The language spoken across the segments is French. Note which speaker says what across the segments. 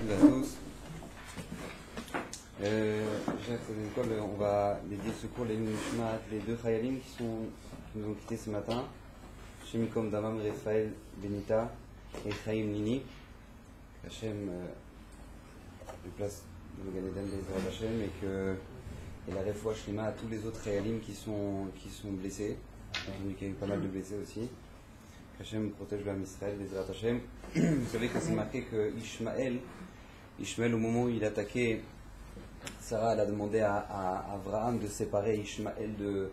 Speaker 1: Bonjour à tous. On va dédier ce cours les deux Chayalim qui nous ont quittés ce matin. Shemikom Damam Raphaël Benita et Chaim Nini. Hachem lui place de Gan Eden des Hachem et la refoua shlima à tous les autres Chayalim qui sont blessés. Il y a eu pas mal de blessés aussi. Hachem protège l'âme Israël, les Hachem. Vous savez que c'est marqué que Ishmaël, au moment où il attaquait Sarah, elle a demandé à Abraham de séparer Ishmaël de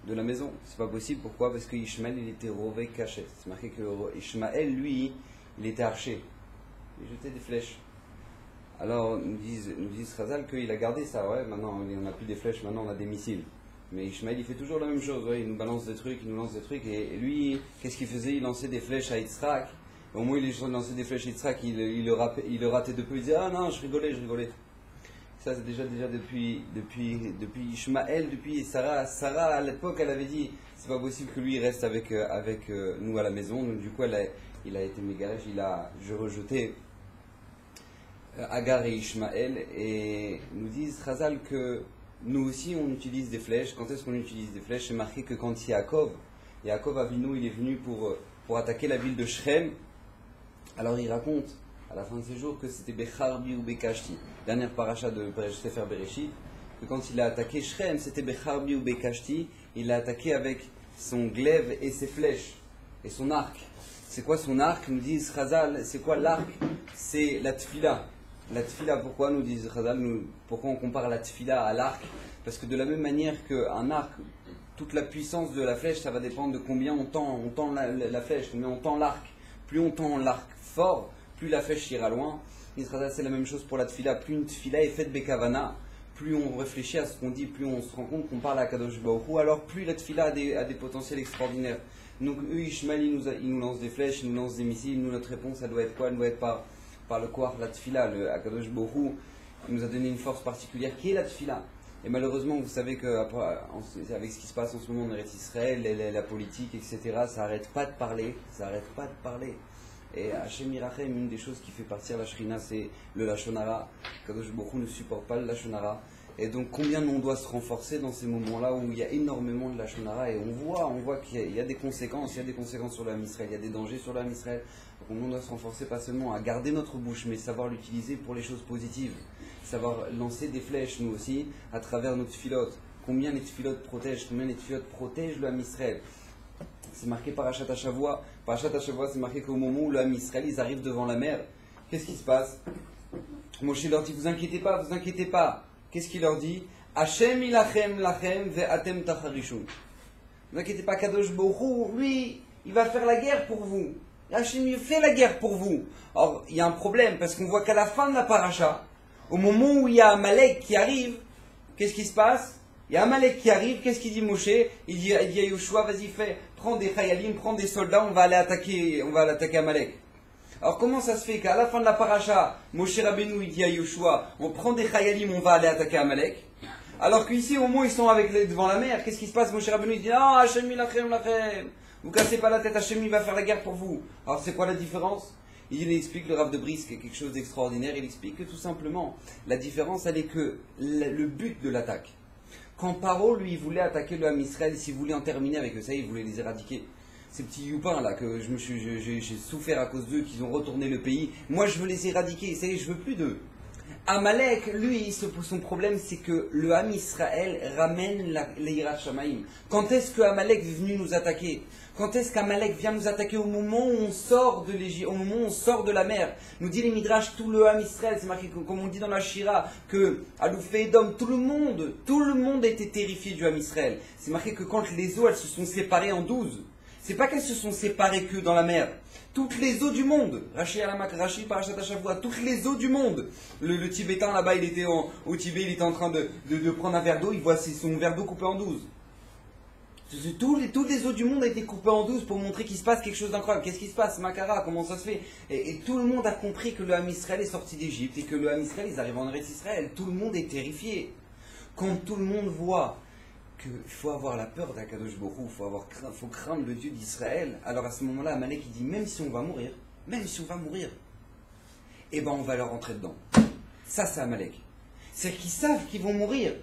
Speaker 1: la maison. C'est pas possible. Pourquoi? Parce que Ishmaël, il était rové caché. C'est marqué que Ishmaël, lui, il était archer. Il jetait des flèches. Alors, nous disent Chazal qu'il a gardé ça. Ouais, maintenant, on n'a plus des flèches, maintenant on a des missiles. Mais Ishmaël, il fait toujours la même chose. Ouais, il nous balance des trucs, il nous lance des trucs. Et lui, qu'est-ce qu'il faisait? Il lançait des flèches à Yitzhak. Au moment où il lançait des flèches à Yitzhak, il le ratait de peu. Il disait: ah non, je rigolais. Ça, c'est déjà depuis Ishmaël, depuis Sarah. Sarah, à l'époque, elle avait dit: c'est pas possible que lui reste avec nous à la maison. Donc, du coup, il a été mégaré. Je rejetais Agar et Ishmaël. Et nous disent Chazal que nous aussi, on utilise des flèches. Quand est-ce qu'on utilise des flèches? C'est marqué que quand Yaakov Avinu, il est venu pour attaquer la ville de Shrem. Alors il raconte à la fin de ses jours que c'était Becharbi ou Bekashti, dernière paracha de Sefer Bereshit, que quand il a attaqué Shrem, c'était Becharbi ou Bekashti, il l'a attaqué avec son glaive et ses flèches, et son arc. C'est quoi son arc? Nous disent Chazal, c'est quoi l'arc? C'est la tfila. La tfila, pourquoi nous disent Chazal, pourquoi on compare la tfila à l'arc? Parce que de la même manière qu'un arc, toute la puissance de la flèche, ça va dépendre de combien on tend la flèche, combien on tend l'arc. Plus on tend l'arc fort, plus la flèche ira loin. Israël, c'est la même chose pour la tfila. Plus une tfila est faite bekavana, plus on réfléchit à ce qu'on dit, plus on se rend compte qu'on parle à Kadosh Baruch Hu, alors plus la tfila a des potentiels extraordinaires. Donc eux, Ishmael, ils nous lancent des flèches, ils nous lancent des missiles. Nous, notre réponse, ça doit être quoi? Elle doit être par le koach, la tfila. Le Kadosh Baruch Hu nous a donné une force particulière qui est la tfila. Et malheureusement, vous savez qu'avec ce qui se passe en ce moment en Eretz Israël, la politique, etc., ça n'arrête pas de parler. Et Hachem Yirachem, une des choses qui fait partir la Shrina, c'est le Lashon Hara. Kadosh Baruch Hu ne supporte pas le Lashon Hara. Et donc, combien on doit se renforcer dans ces moments-là où il y a énormément de Lashon Hara, et on voit qu'il y a des conséquences, sur l'âme Israël, il y a des dangers sur l'âme Israël. Donc, on doit se renforcer pas seulement à garder notre bouche, mais savoir l'utiliser pour les choses positives. Savoir lancer des flèches, nous aussi, à travers notre filote. Combien les filotes protègent le âme Israël. C'est marqué Parashat Hashavua. Parashat Hashavua, c'est marqué qu'au moment où l'âme Israël, ils arrivent devant la mer, qu'est-ce qui se passe? Moshe leur dit: vous inquiétez pas. Qu'est-ce qu'il leur dit? Hashem ilachem lachem ve'atem tacharishun. Vous inquiétez pas, Kadosh Baruch Hu, lui, il va faire la guerre pour vous. Hashem, il fait la guerre pour vous. Or, il y a un problème, parce qu'on voit qu'à la fin de la paracha, au moment où il y a Amalek qui arrive, qu'est-ce qui se passe? Il y a Amalek qui arrive, qu'est-ce qu'il dit Moshe? Il dit à Yoshua: vas-y, prends des chayalim, prends des soldats, on va aller attaquer Amalek. Alors comment ça se fait qu'à la fin de la paracha, Moshe Rabbeinu il dit à Yoshua: on prend des chayalim, on va aller attaquer Amalek, alors qu'ici au moment où ils sont devant la mer, qu'est-ce qui se passe? Moshe Rabbeinu il dit: ah, Hashem ilachem lachem, vous cassez pas la tête, Hashem il va faire la guerre pour vous. Alors c'est quoi la différence? Il explique, le Rav de Brisk, quelque chose d'extraordinaire. Il explique que tout simplement, la différence, elle est que le but de l'attaque. Quand Paro, lui, il voulait attaquer le Ham Israël, s'il voulait en terminer avec eux, ça, il voulait les éradiquer. Ces petits youpins là, que j'ai souffert à cause d'eux, qu'ils ont retourné le pays. Moi, je veux les éradiquer, ça y est, je veux plus d'eux. Amalek, lui, son problème, c'est que le Ham Israël ramène l'Eirat Shamaim. Quand est-ce que Amalek est venu nous attaquer? Quand est-ce qu'Amalek vient nous attaquer? Au moment où on sort de l'Égypte, au moment où on sort de la mer. Nous dit les Midrash, tout le Ham Israël, c'est marqué, comme on dit dans la Shira, que Aloufé Edom, tout le monde était terrifié du Ham Israël. C'est marqué que quand les eaux, elles se sont séparées en 12, c'est pas qu'elles se sont séparées que dans la mer. Toutes les eaux du monde, Rashi Alamak, Rashi Parashat Hashavua, toutes les eaux du monde. Le Tibétain là-bas, il était au Tibet, il était en train de prendre un verre d'eau, il voit son verre d'eau coupé en 12. Toutes les eaux du monde ont été coupées en 12 pour montrer qu'il se passe quelque chose d'incroyable. Qu'est-ce qui se passe? Makara, comment ça se fait? Et tout le monde a compris que le Ham Israël est sorti d'Égypte et que le Ham Israël, ils arrivent en Eretz Israël. Tout le monde est terrifié. Quand tout le monde voit qu'il faut avoir la peur d'Akadosh Baruch Hu, il faut craindre le Dieu d'Israël, alors à ce moment-là, Amalek il dit: même si on va mourir, eh ben on va leur rentrer dedans. Ça, c'est Amalek. C'est-à-dire qu'ils savent qu'ils vont mourir.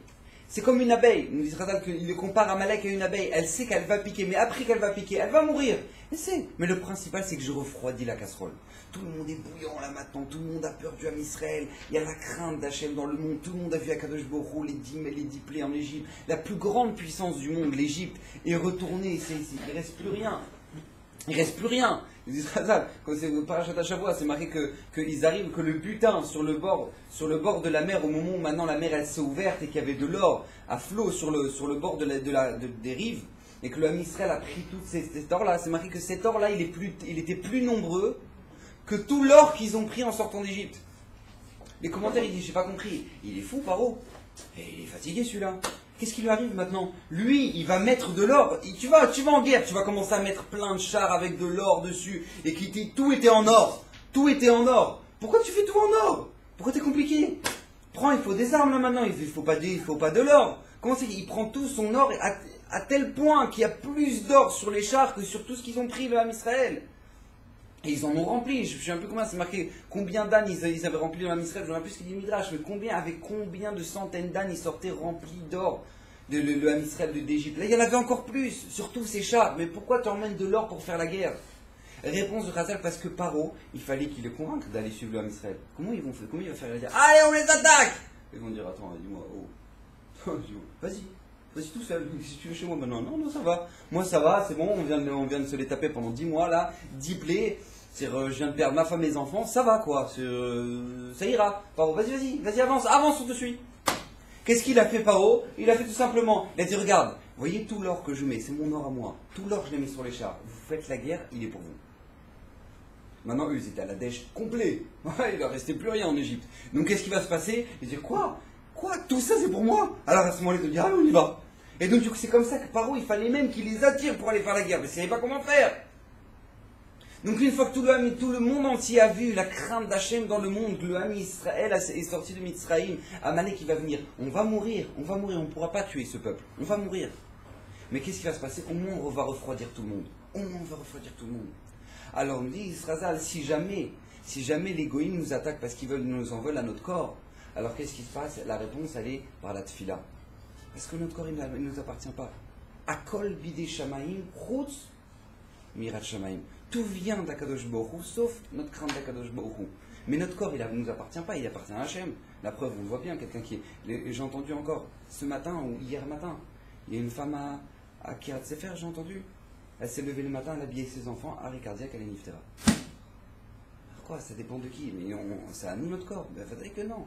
Speaker 1: C'est comme une abeille. Nous dit Razal qu'il le compare Amalek à une abeille. Elle sait qu'elle va piquer, mais après qu'elle va piquer, elle va mourir. Elle sait. Mais le principal, c'est que je refroidis la casserole. Tout le monde est bouillant là maintenant. Tout le monde a peur du Ham Israël. Il y a la crainte d'Hachem dans le monde. Tout le monde a vu Akadosh Borou, les 10 et les 10 plaies en Égypte. La plus grande puissance du monde, l'Égypte, est retournée. Il ne reste plus rien. Il ne reste plus rien. Quand c'est le parachat à Shavua, c'est marqué qu'ils arrivent, que le butin sur le bord de la mer, au moment où maintenant la mer elle s'est ouverte et qu'il y avait de l'or à flot sur le bord des rives, et que le Ham Israël a pris tout cet or-là, c'est marqué que cet or-là, il était plus nombreux que tout l'or qu'ils ont pris en sortant d'Égypte. Les commentaires, ils disent, j'ai pas compris, il est fou, Paro, et il est fatigué celui-là. Qu'est-ce qui lui arrive maintenant? Lui, il va mettre de l'or. Tu vas en guerre, tu vas commencer à mettre plein de chars avec de l'or dessus. Et tout était en or. Tout était en or. Pourquoi tu fais tout en or? Pourquoi t'es compliqué? Prends, il faut des armes là maintenant. Il faut pas de l'or. Comment c'est qu'il prend tout son or à tel point qu'il y a plus d'or sur les chars que sur tout ce qu'ils ont pris le Ham Israël? Et ils en ont rempli, je sais un peu combien, c'est marqué combien d'ânes ils avaient rempli dans la Israël, je ne sais plus ce qu'il dit Midrash, mais avec combien de centaines d'ânes ils sortaient remplis d'or, le Ham Israël d'Égypte. Là il y en avait encore plus, surtout ces chars, mais pourquoi tu emmènes de l'or pour faire la guerre? Réponse de Razal, parce que Paro, il fallait qu'il le convainque d'aller suivre le Ham Israël. Comment ils vont faire? Comment il va faire la guerre? Allez, on les attaque! Ils vont dire, attends, dis-moi, oh, vas-y tout seul, si tu veux chez moi maintenant. Non, ça va. Moi ça va, c'est bon, on vient de se les taper pendant 10 mois là, 10 plaies. Je viens de perdre ma femme et mes enfants, ça va quoi, ça ira. Paro, vas-y, avance, on te suit. Qu'est-ce qu'il a fait Paro? Il a fait tout simplement, il a dit regarde, voyez tout l'or que je mets, c'est mon or à moi. Tout l'or je l'ai mis sur les chars. Vous faites la guerre, il est pour vous. Maintenant eux ils étaient à la dèche complet. Il leur restait plus rien en Égypte. Donc qu'est-ce qui va se passer? Ils disent quoi? Tout ça c'est pour moi? Alors à ce moment-là ils te disent allez on y va. Et donc du coup c'est comme ça que Paro il fallait même qu'il les attire pour aller faire la guerre, mais ils ne savaient pas comment faire. Donc une fois que tout le monde entier a vu la crainte d'Hachem dans le monde, que le Ham Israël est sorti de Mitzraïm, Amalek qui va venir, on va mourir, on ne pourra pas tuer ce peuple, on va mourir. Mais qu'est-ce qui va se passer? Au moins on va refroidir tout le monde. Alors on dit Israël, si jamais les goïms nous attaquent parce qu'ils nous en veulent à notre corps, alors qu'est-ce qui se passe? La réponse elle est par la tfila. Parce que notre corps il ne nous appartient pas. Akol bidé shamaim, chutz mirat shamaim. Tout vient d'Akadosh Borou, sauf notre crainte d'Akadosh Borou. Mais notre corps, il ne nous appartient pas, il appartient à Hachem. La preuve, on le voit bien, quelqu'un qui est... J'ai entendu encore, ce matin ou hier matin, il y a une femme à Kirat Sefer, j'ai entendu. Elle s'est levée le matin, elle a habillé ses enfants, arrêt cardiaque, elle est niftera. Quoi, ça dépend de qui, mais ça a nous notre corps. Ben, faudrait que non.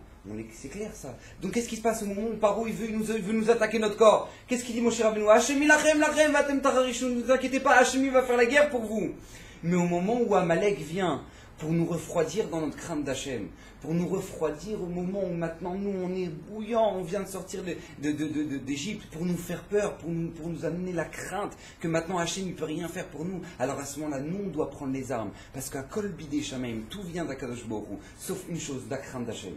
Speaker 1: C'est clair ça. Donc qu'est-ce qui se passe au moment où Paro il veut nous attaquer notre corps? Qu'est-ce qu'il dit Moshe Rabbeinu? Hachem lachem, vatem tacharish, ne vous inquiétez pas, Hachem va faire la guerre pour vous. Mais au moment où Amalek vient pour nous refroidir dans notre crainte d'Hachem, pour nous refroidir au moment où maintenant nous on est bouillant, on vient de sortir d'Égypte, pour nous faire peur, pour nous amener la crainte que maintenant Hachem ne peut rien faire pour nous, alors à ce moment-là nous on doit prendre les armes, parce qu'à Kol Bidé Shamaim, tout vient d'Akadosh Borou, sauf une chose, la crainte d'Hachem.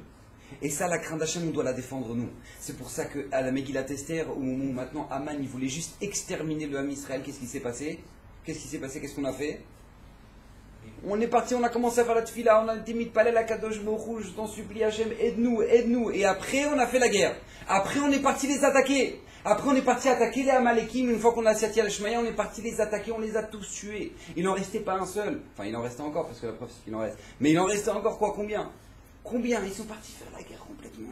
Speaker 1: Et ça, la crainte d'Hachem, on doit la défendre nous. C'est pour ça qu'à la Megillat Esther, au moment où maintenant Aman il voulait juste exterminer le Ham Israël, qu'est-ce qui s'est passé? Qu'est-ce qu'on a fait? On est parti, on a commencé à faire la tfila, on a été mis de palais la Kadosh Borou, je t'en supplie Hachem, aide-nous. Et après on a fait la guerre. Après on est parti les attaquer. Après on est parti attaquer les Amalekim. Une fois qu'on a sati al Shmaya, on est parti les attaquer, on les a tous tués. Il n'en restait pas un seul. Enfin il en restait encore, parce que la preuve c'est qu'il en reste. Mais il en restait encore quoi? Combien? Ils sont partis faire la guerre complètement.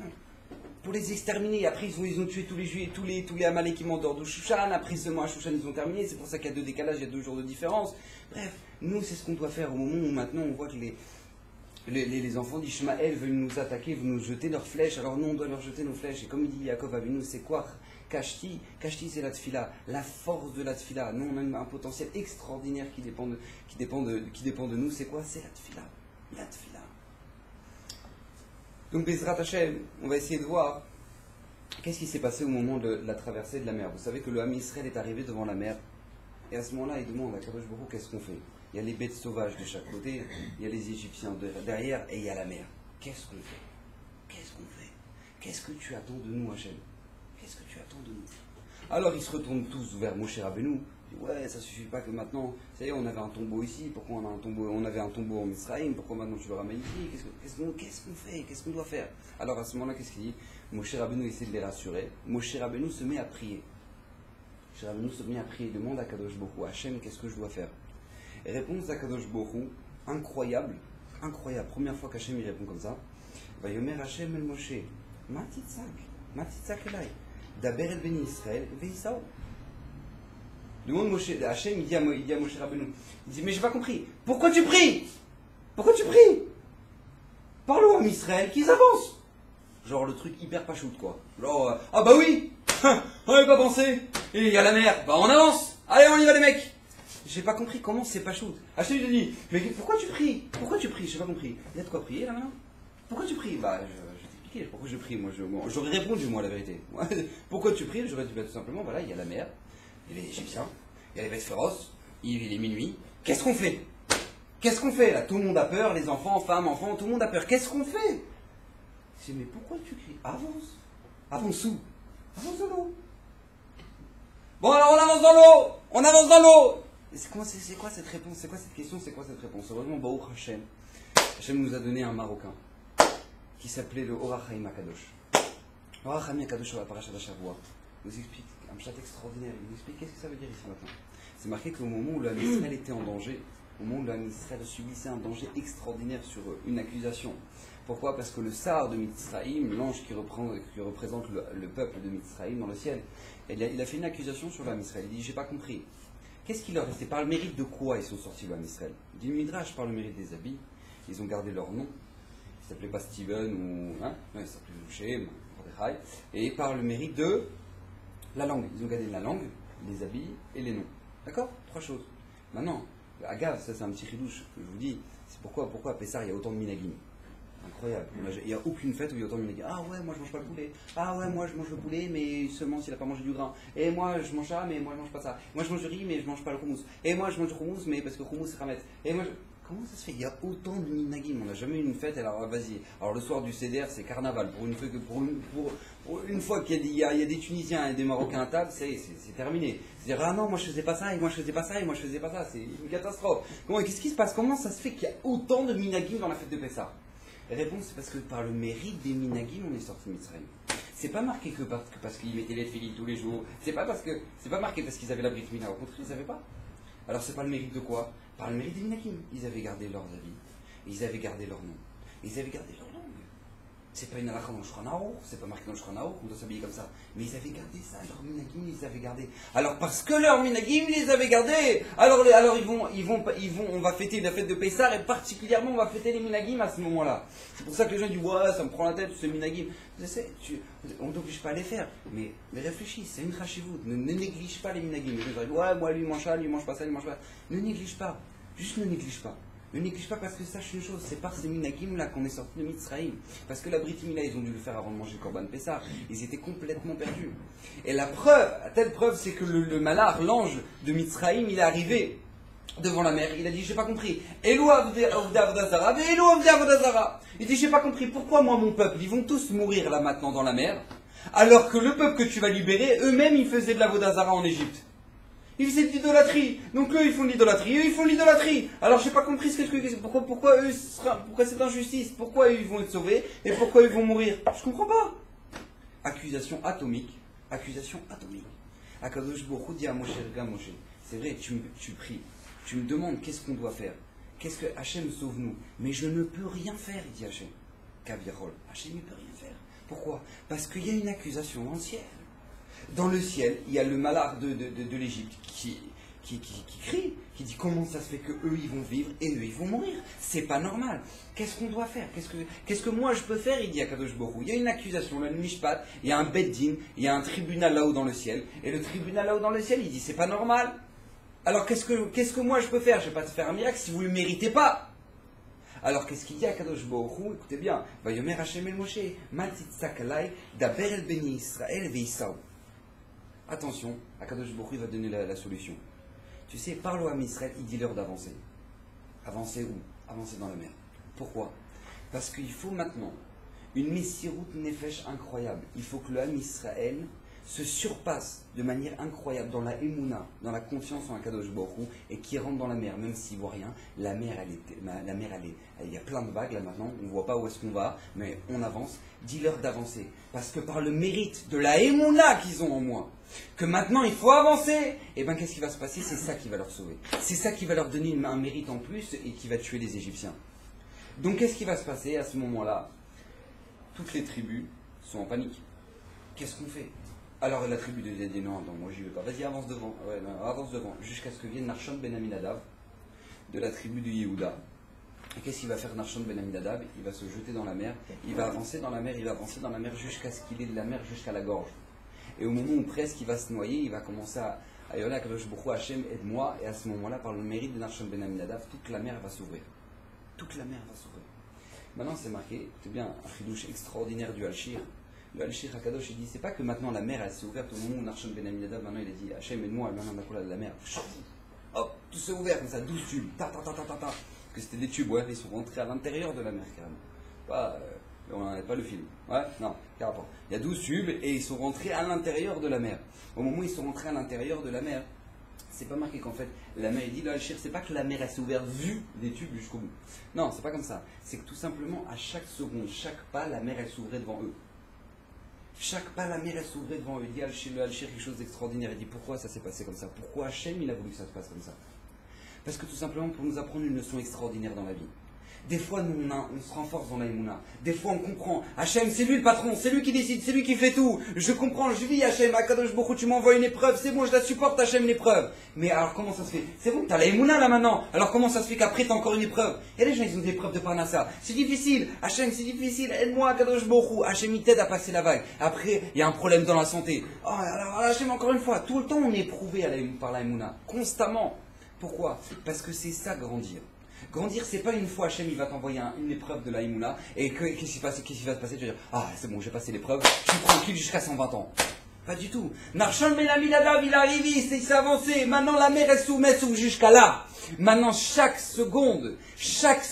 Speaker 1: Pour les exterminer. Après ils ont tué tous les Juifs, tous les Amalekim en dehors de Shushan. Après seulement à Shushan ils ont terminé. C'est pour ça qu'il y a 2 décalages, il y a 2 jours de différence. Bref, nous c'est ce qu'on doit faire au moment où maintenant on voit que les enfants d'Ishmaël veulent nous attaquer, veulent nous jeter leurs flèches. Alors nous on doit leur jeter nos flèches. Et comme il dit Yaakov Avinu, c'est quoi Kashti? Kashti c'est la tfila, la force de la tfila. Nous on a un potentiel extraordinaire qui dépend de nous. C'est quoi? C'est la tfila. La tfila. Donc Bezrat Hashem, on va essayer de voir qu'est-ce qui s'est passé au moment de la traversée de la mer. Vous savez que le Ham Israël est arrivé devant la mer. Et à ce moment-là, il demande à Kadosh Borou qu'est-ce qu'on fait. Il y a les bêtes sauvages de chaque côté, il y a les Égyptiens derrière, et il y a la mer. Qu'est-ce qu'on fait? Qu'est-ce que tu attends de nous, Hachem? Qu'est-ce que tu attends de nous? Alors ils se retournent tous vers Moshe Rabbeinu. Ouais, ça suffit pas que maintenant, ça y est, on avait un tombeau ici, pourquoi on a un tombeau, on avait un tombeau en Israël, pourquoi maintenant tu le ramènes ici, qu'est-ce qu'on fait, qu'est-ce qu'on doit faire? Alors à ce moment-là, qu'est-ce qu'il dit? Moshe Rabbeinu essaie de les rassurer, Moshe Rabbeinu se met à prier. Moshe Rabbeinu se met à prier, demande à Kadosh Baruch Hu, Hachem, qu'est-ce que je dois faire? Et réponse à Kadosh Baruch Hu, incroyable, incroyable, première fois qu'Hachem il répond comme ça, va yomer Hachem el Moshe, ma titzak elai, daber el beni Israël, veisao. Demande Moshe, Hachem, il dit à Moshe Rabbeinu, il dit, mais j'ai pas compris, pourquoi tu pries? Pourquoi tu pries? Parlons à Israël qu'ils avancent. Genre le truc hyper pachoute quoi. Genre, ah bah oui, on n'avait pas pensé, et il y a la mer, bah on avance, allez on y va les mecs. J'ai pas compris comment c'est pachoute. Hachem il dit, mais pourquoi tu pries? Pourquoi tu pries? J'ai pas compris. Il y a de quoi prier là maintenant? Pourquoi tu pries? Bah je t'expliquer pourquoi je prie, moi j'aurais répondu moi la vérité. Pourquoi tu pries? J'aurais dit bah, tout simplement, voilà, il y a la mer. Il y a les Égyptiens, il y a les bêtes féroces, il est minuit. Qu'est-ce qu'on fait? Qu'est-ce qu'on fait là? Tout le monde a peur, les enfants, femmes, enfants, tout le monde a peur. Qu'est-ce qu'on fait? Je dis, mais pourquoi tu cries? Avance. Avance où? Avance dans l'eau. Bon alors on avance dans l'eau. On avance dans l'eau. C'est quoi cette réponse? C'est quoi cette question? C'est quoi cette réponse? Heureusement, Baruch Hashem. Hashem nous a donné un Marocain qui s'appelait le Orach Chaim Akadosh. Orach Chaim Akadosh sur la paracha d'Ashavua nous explique un chat extraordinaire. Il nous explique qu'est-ce que ça veut dire ici maintenant. C'est marqué qu'au moment où l'Am Israël était en danger, au moment où l'Am Israël subissait un danger extraordinaire sur une accusation. Pourquoi? Parce que le Sar de Mitzraïm, l'ange qui représente le peuple de Mitzraïm dans le ciel, il a fait une accusation sur l'Am Israël. Il dit, j'ai pas compris. Qu'est-ce qu'il leur restait? Par le mérite de quoi ils sont sortis de l'Am Israël? Il dit, Midrash, par le mérite des habits. Ils ont gardé leur nom. Ils ne s'appelaient pas Steven ou... Hein? Non, ils s'appelaient Moshe, Mordechai. Et par le mérite de la langue. Ils ont gardé la langue, les habits et les noms. D'accord? Trois choses. Maintenant, Agav, ça c'est un petit ridouche que je vous dis. C'est pourquoi à Pessah il y a autant de minagim. Incroyable. Il n'y a aucune fête où il y a autant de minagim. Ah ouais, moi je mange pas le poulet. Ah ouais, moi je mange le poulet, mais seulement s'il n'a pas mangé du grain. Et moi je mange ça, mais moi je mange pas ça. Moi je mange du riz, mais je mange pas le houmous. Et moi je mange du houmous, mais parce que houmous c'est ramet. Et moi comment ça se fait? Il y a autant de minagim. On n'a jamais eu une fête, alors vas-y. Alors le soir du CDR, c'est carnaval. Pour une fois qu'il y a des Tunisiens et des Marocains à table, c'est terminé. C'est-à-dire, ah non, moi je faisais pas ça, et moi je faisais pas ça, et moi je faisais pas ça. C'est une catastrophe. Qu'est-ce qui se passe? Comment ça se fait qu'il y a autant de minagim dans la fête de Pessah? La réponse, c'est parce que par le mérite des minagim, on est sorti de Mitzrayim. C'est pas marqué que parce qu'ils mettaient les filles tous les jours. C'est pas marqué parce qu'ils avaient la Brit Mila. Au contraire, ils n'avaient pas. Alors c'est pas le mérite de quoi? Par le mérite des minagim. Ils avaient gardé leurs habits, ils avaient gardé leur nom, ils avaient gardé leur langue. C'est pas une halakha dans le Shulchan Aruch, c'est pas marqué dans le Shulchan Aruch qu'on doit s'habiller comme ça. Mais ils avaient gardé ça, leurs minagim, ils les avaient gardés. Alors parce que leurs minagim, ils les avaient gardés, alors on va fêter la fête de Pessah et particulièrement on va fêter les minagim à ce moment-là. C'est pour ça que les gens disent ouais, ça me prend la tête, ce minagim. On ne t'oblige pas à les faire, mais réfléchis, c'est une chashivut. Ne néglige pas les minagim. Les gens disent ouais, moi lui mange ça, lui mange pas ça, lui mange pas. Ne néglige pas, juste ne néglige pas. Ne néglige pas parce que sache une chose, c'est par ces minagim là qu'on est sorti de Mitzrayim. Parce que la Brit Mila, ils ont dû le faire avant de manger le Korban Pessah. Ils étaient complètement perdus. Et la preuve, la telle preuve, c'est que le Malach, l'ange de Mitzrayim, il est arrivé devant la mer. Il a dit, j'ai pas compris. Elou avdei avodazara, ve Elou avdei avodazara. Il dit, j'ai pas compris. Pourquoi moi, mon peuple, ils vont tous mourir là maintenant dans la mer, alors que le peuple que tu vas libérer, eux-mêmes, ils faisaient de l'avodazara en Égypte. Ils faisaient de l'idolâtrie. Donc eux, ils font de l'idolâtrie. Eux, ils font de l'idolâtrie. Alors, j'ai pas compris pourquoi cette injustice. Pourquoi eux, ils vont être sauvés et pourquoi ils vont mourir. Je comprends pas. Accusation atomique. Accusation atomique. Akadosh Baruch Hu dit à Moshe, regarde Moshe, c'est vrai, tu pries. Tu me demandes qu'est-ce qu'on doit faire. Qu'est-ce que Hachem sauve-nous. Mais je ne peux rien faire, il dit Hachem. Kavirol. Hachem ne peut rien faire. Pourquoi? Parce qu'il y a une accusation dans le ciel. Dans le ciel, il y a le malach de l'Égypte qui crie, qui dit comment ça se fait que eux ils vont vivre et eux ils vont mourir. C'est pas normal. Qu'est-ce qu'on doit faire? Qu'est-ce que moi je peux faire? Il dit à Kadosh Baruch Hu. Il y a une accusation, le Mishpat, il y a un Beddin, il y a un tribunal là-haut dans le ciel. Et le tribunal là-haut dans le ciel, il dit c'est pas normal. Alors qu'est-ce que moi je peux faire? Je vais pas te faire un miracle si vous ne le méritez pas. Alors qu'est-ce qu'il dit à Kadosh Baruch Hu? Écoutez bien. Vayomer Hashem el Moshe, mal titzak alai, daber el beni Israël veisao. Attention, Akadosh Baruch Hu va donner la solution. Tu sais, parle à Israël, il dit l'heure d'avancer. Avancer où? Avancer dans la mer. Pourquoi? Parce qu'il faut maintenant une Messirut Nefesh incroyable. Il faut que le Ham Israël se surpasse de manière incroyable dans la émouna, dans la confiance en Akadosh Baruch Hu, et qui rentre dans la mer, même s'il ne voit rien. La mer, il y a plein de vagues là maintenant, on ne voit pas où est-ce qu'on va, mais on avance. Dis-leur d'avancer, parce que par le mérite de la émouna qu'ils ont en moi, que maintenant il faut avancer, et bien qu'est-ce qui va se passer? C'est ça qui va leur sauver. C'est ça qui va leur donner un mérite en plus et qui va tuer les Égyptiens. Donc qu'est-ce qui va se passer à ce moment-là? Toutes les tribus sont en panique. Qu'est-ce qu'on fait? Alors la tribu de Zé dit non, moi j'y vais pas. Vas-y, avance devant. Ouais, non, avance devant. Jusqu'à ce que vienne Narshon ben Aminadav de la tribu de Yehuda. Et qu'est-ce qu'il va faire Narshon ben Aminadav? Il va se jeter dans la mer. Il va avancer dans la mer. Il va avancer dans la mer jusqu'à ce qu'il ait de la mer jusqu'à la gorge. Et au moment où presque il va se noyer, il va commencer à Yola Kadosh Baruch Hu, Hachem, aide-moi. Et à ce moment-là, par le mérite de Narshon ben Aminadav, toute la mer va s'ouvrir. Toute la mer va s'ouvrir. Maintenant c'est marqué, c'est bien un chidouche extraordinaire du Al-Shir. Le Al-Shir Hakadosh, il dit, c'est pas que maintenant la mer elle s'est ouverte au moment où Narshon ben Aminadav, maintenant il a dit, Hachem aide-moi, maintenant on a de la mer. Hop, tout s'est ouvert comme ça, 12 tubes, ta. Parce que c'était des tubes, ouais, ils sont rentrés à l'intérieur de la mer carrément. Pas, on n'en avait pas le film. Ouais, non, carrément. Il y a 12 tubes et ils sont rentrés à l'intérieur de la mer. Au moment où ils sont rentrés à l'intérieur de la mer, c'est pas marqué qu'en fait, la mer, il dit, le Al-Shir, c'est pas que la mer elle s'est ouverte vu des tubes jusqu'au bout. Non, c'est pas comme ça. C'est que tout simplement, à chaque seconde, chaque pas, la mer elle s'ouvrait devant eux. Chaque pas, la mer elle s'ouvrait devant eux. Il dit le Al-Shir quelque chose d'extraordinaire. Il dit pourquoi ça s'est passé comme ça? Pourquoi Hachem il a voulu que ça se passe comme ça? Parce que tout simplement pour nous apprendre une leçon extraordinaire dans la vie. Des fois, nous, on se renforce dans la Emouna. Des fois, on comprend. Hachem, c'est lui le patron, c'est lui qui décide, c'est lui qui fait tout. Je comprends, je vis, Hachem, Akadosh Baruch Hu, tu m'envoies une épreuve, c'est bon, je la supporte, Hachem, l'épreuve. Mais alors, comment ça se fait? C'est bon, t'as la Emouna là maintenant. Alors, comment ça se fait qu'après, t'as encore une épreuve? Et les gens, ils ont des épreuves de Parnassa. C'est difficile. Hachem, c'est difficile. Aide-moi, Akadosh Baruch Hu. Hachem, il t'aide à passer la vague. Après, il y a un problème dans la santé. Oh, alors, Hachem, encore une fois, tout le temps, on est éprouvé par la Emouna. Constamment. Pourquoi? Parce que c'est ça, grandir. Grandir, c'est pas une fois Hachem il va t'envoyer une épreuve de la Emouna et qu'est-ce qui va se passer? Tu vas dire, ah c'est bon, j'ai passé l'épreuve, je suis tranquille jusqu'à 120 ans. Pas du tout. Narshon ben Aminadav, il arrive, il s'est avancé. Maintenant la mer elle s'ouvre jusqu'à là. Maintenant chaque seconde chaque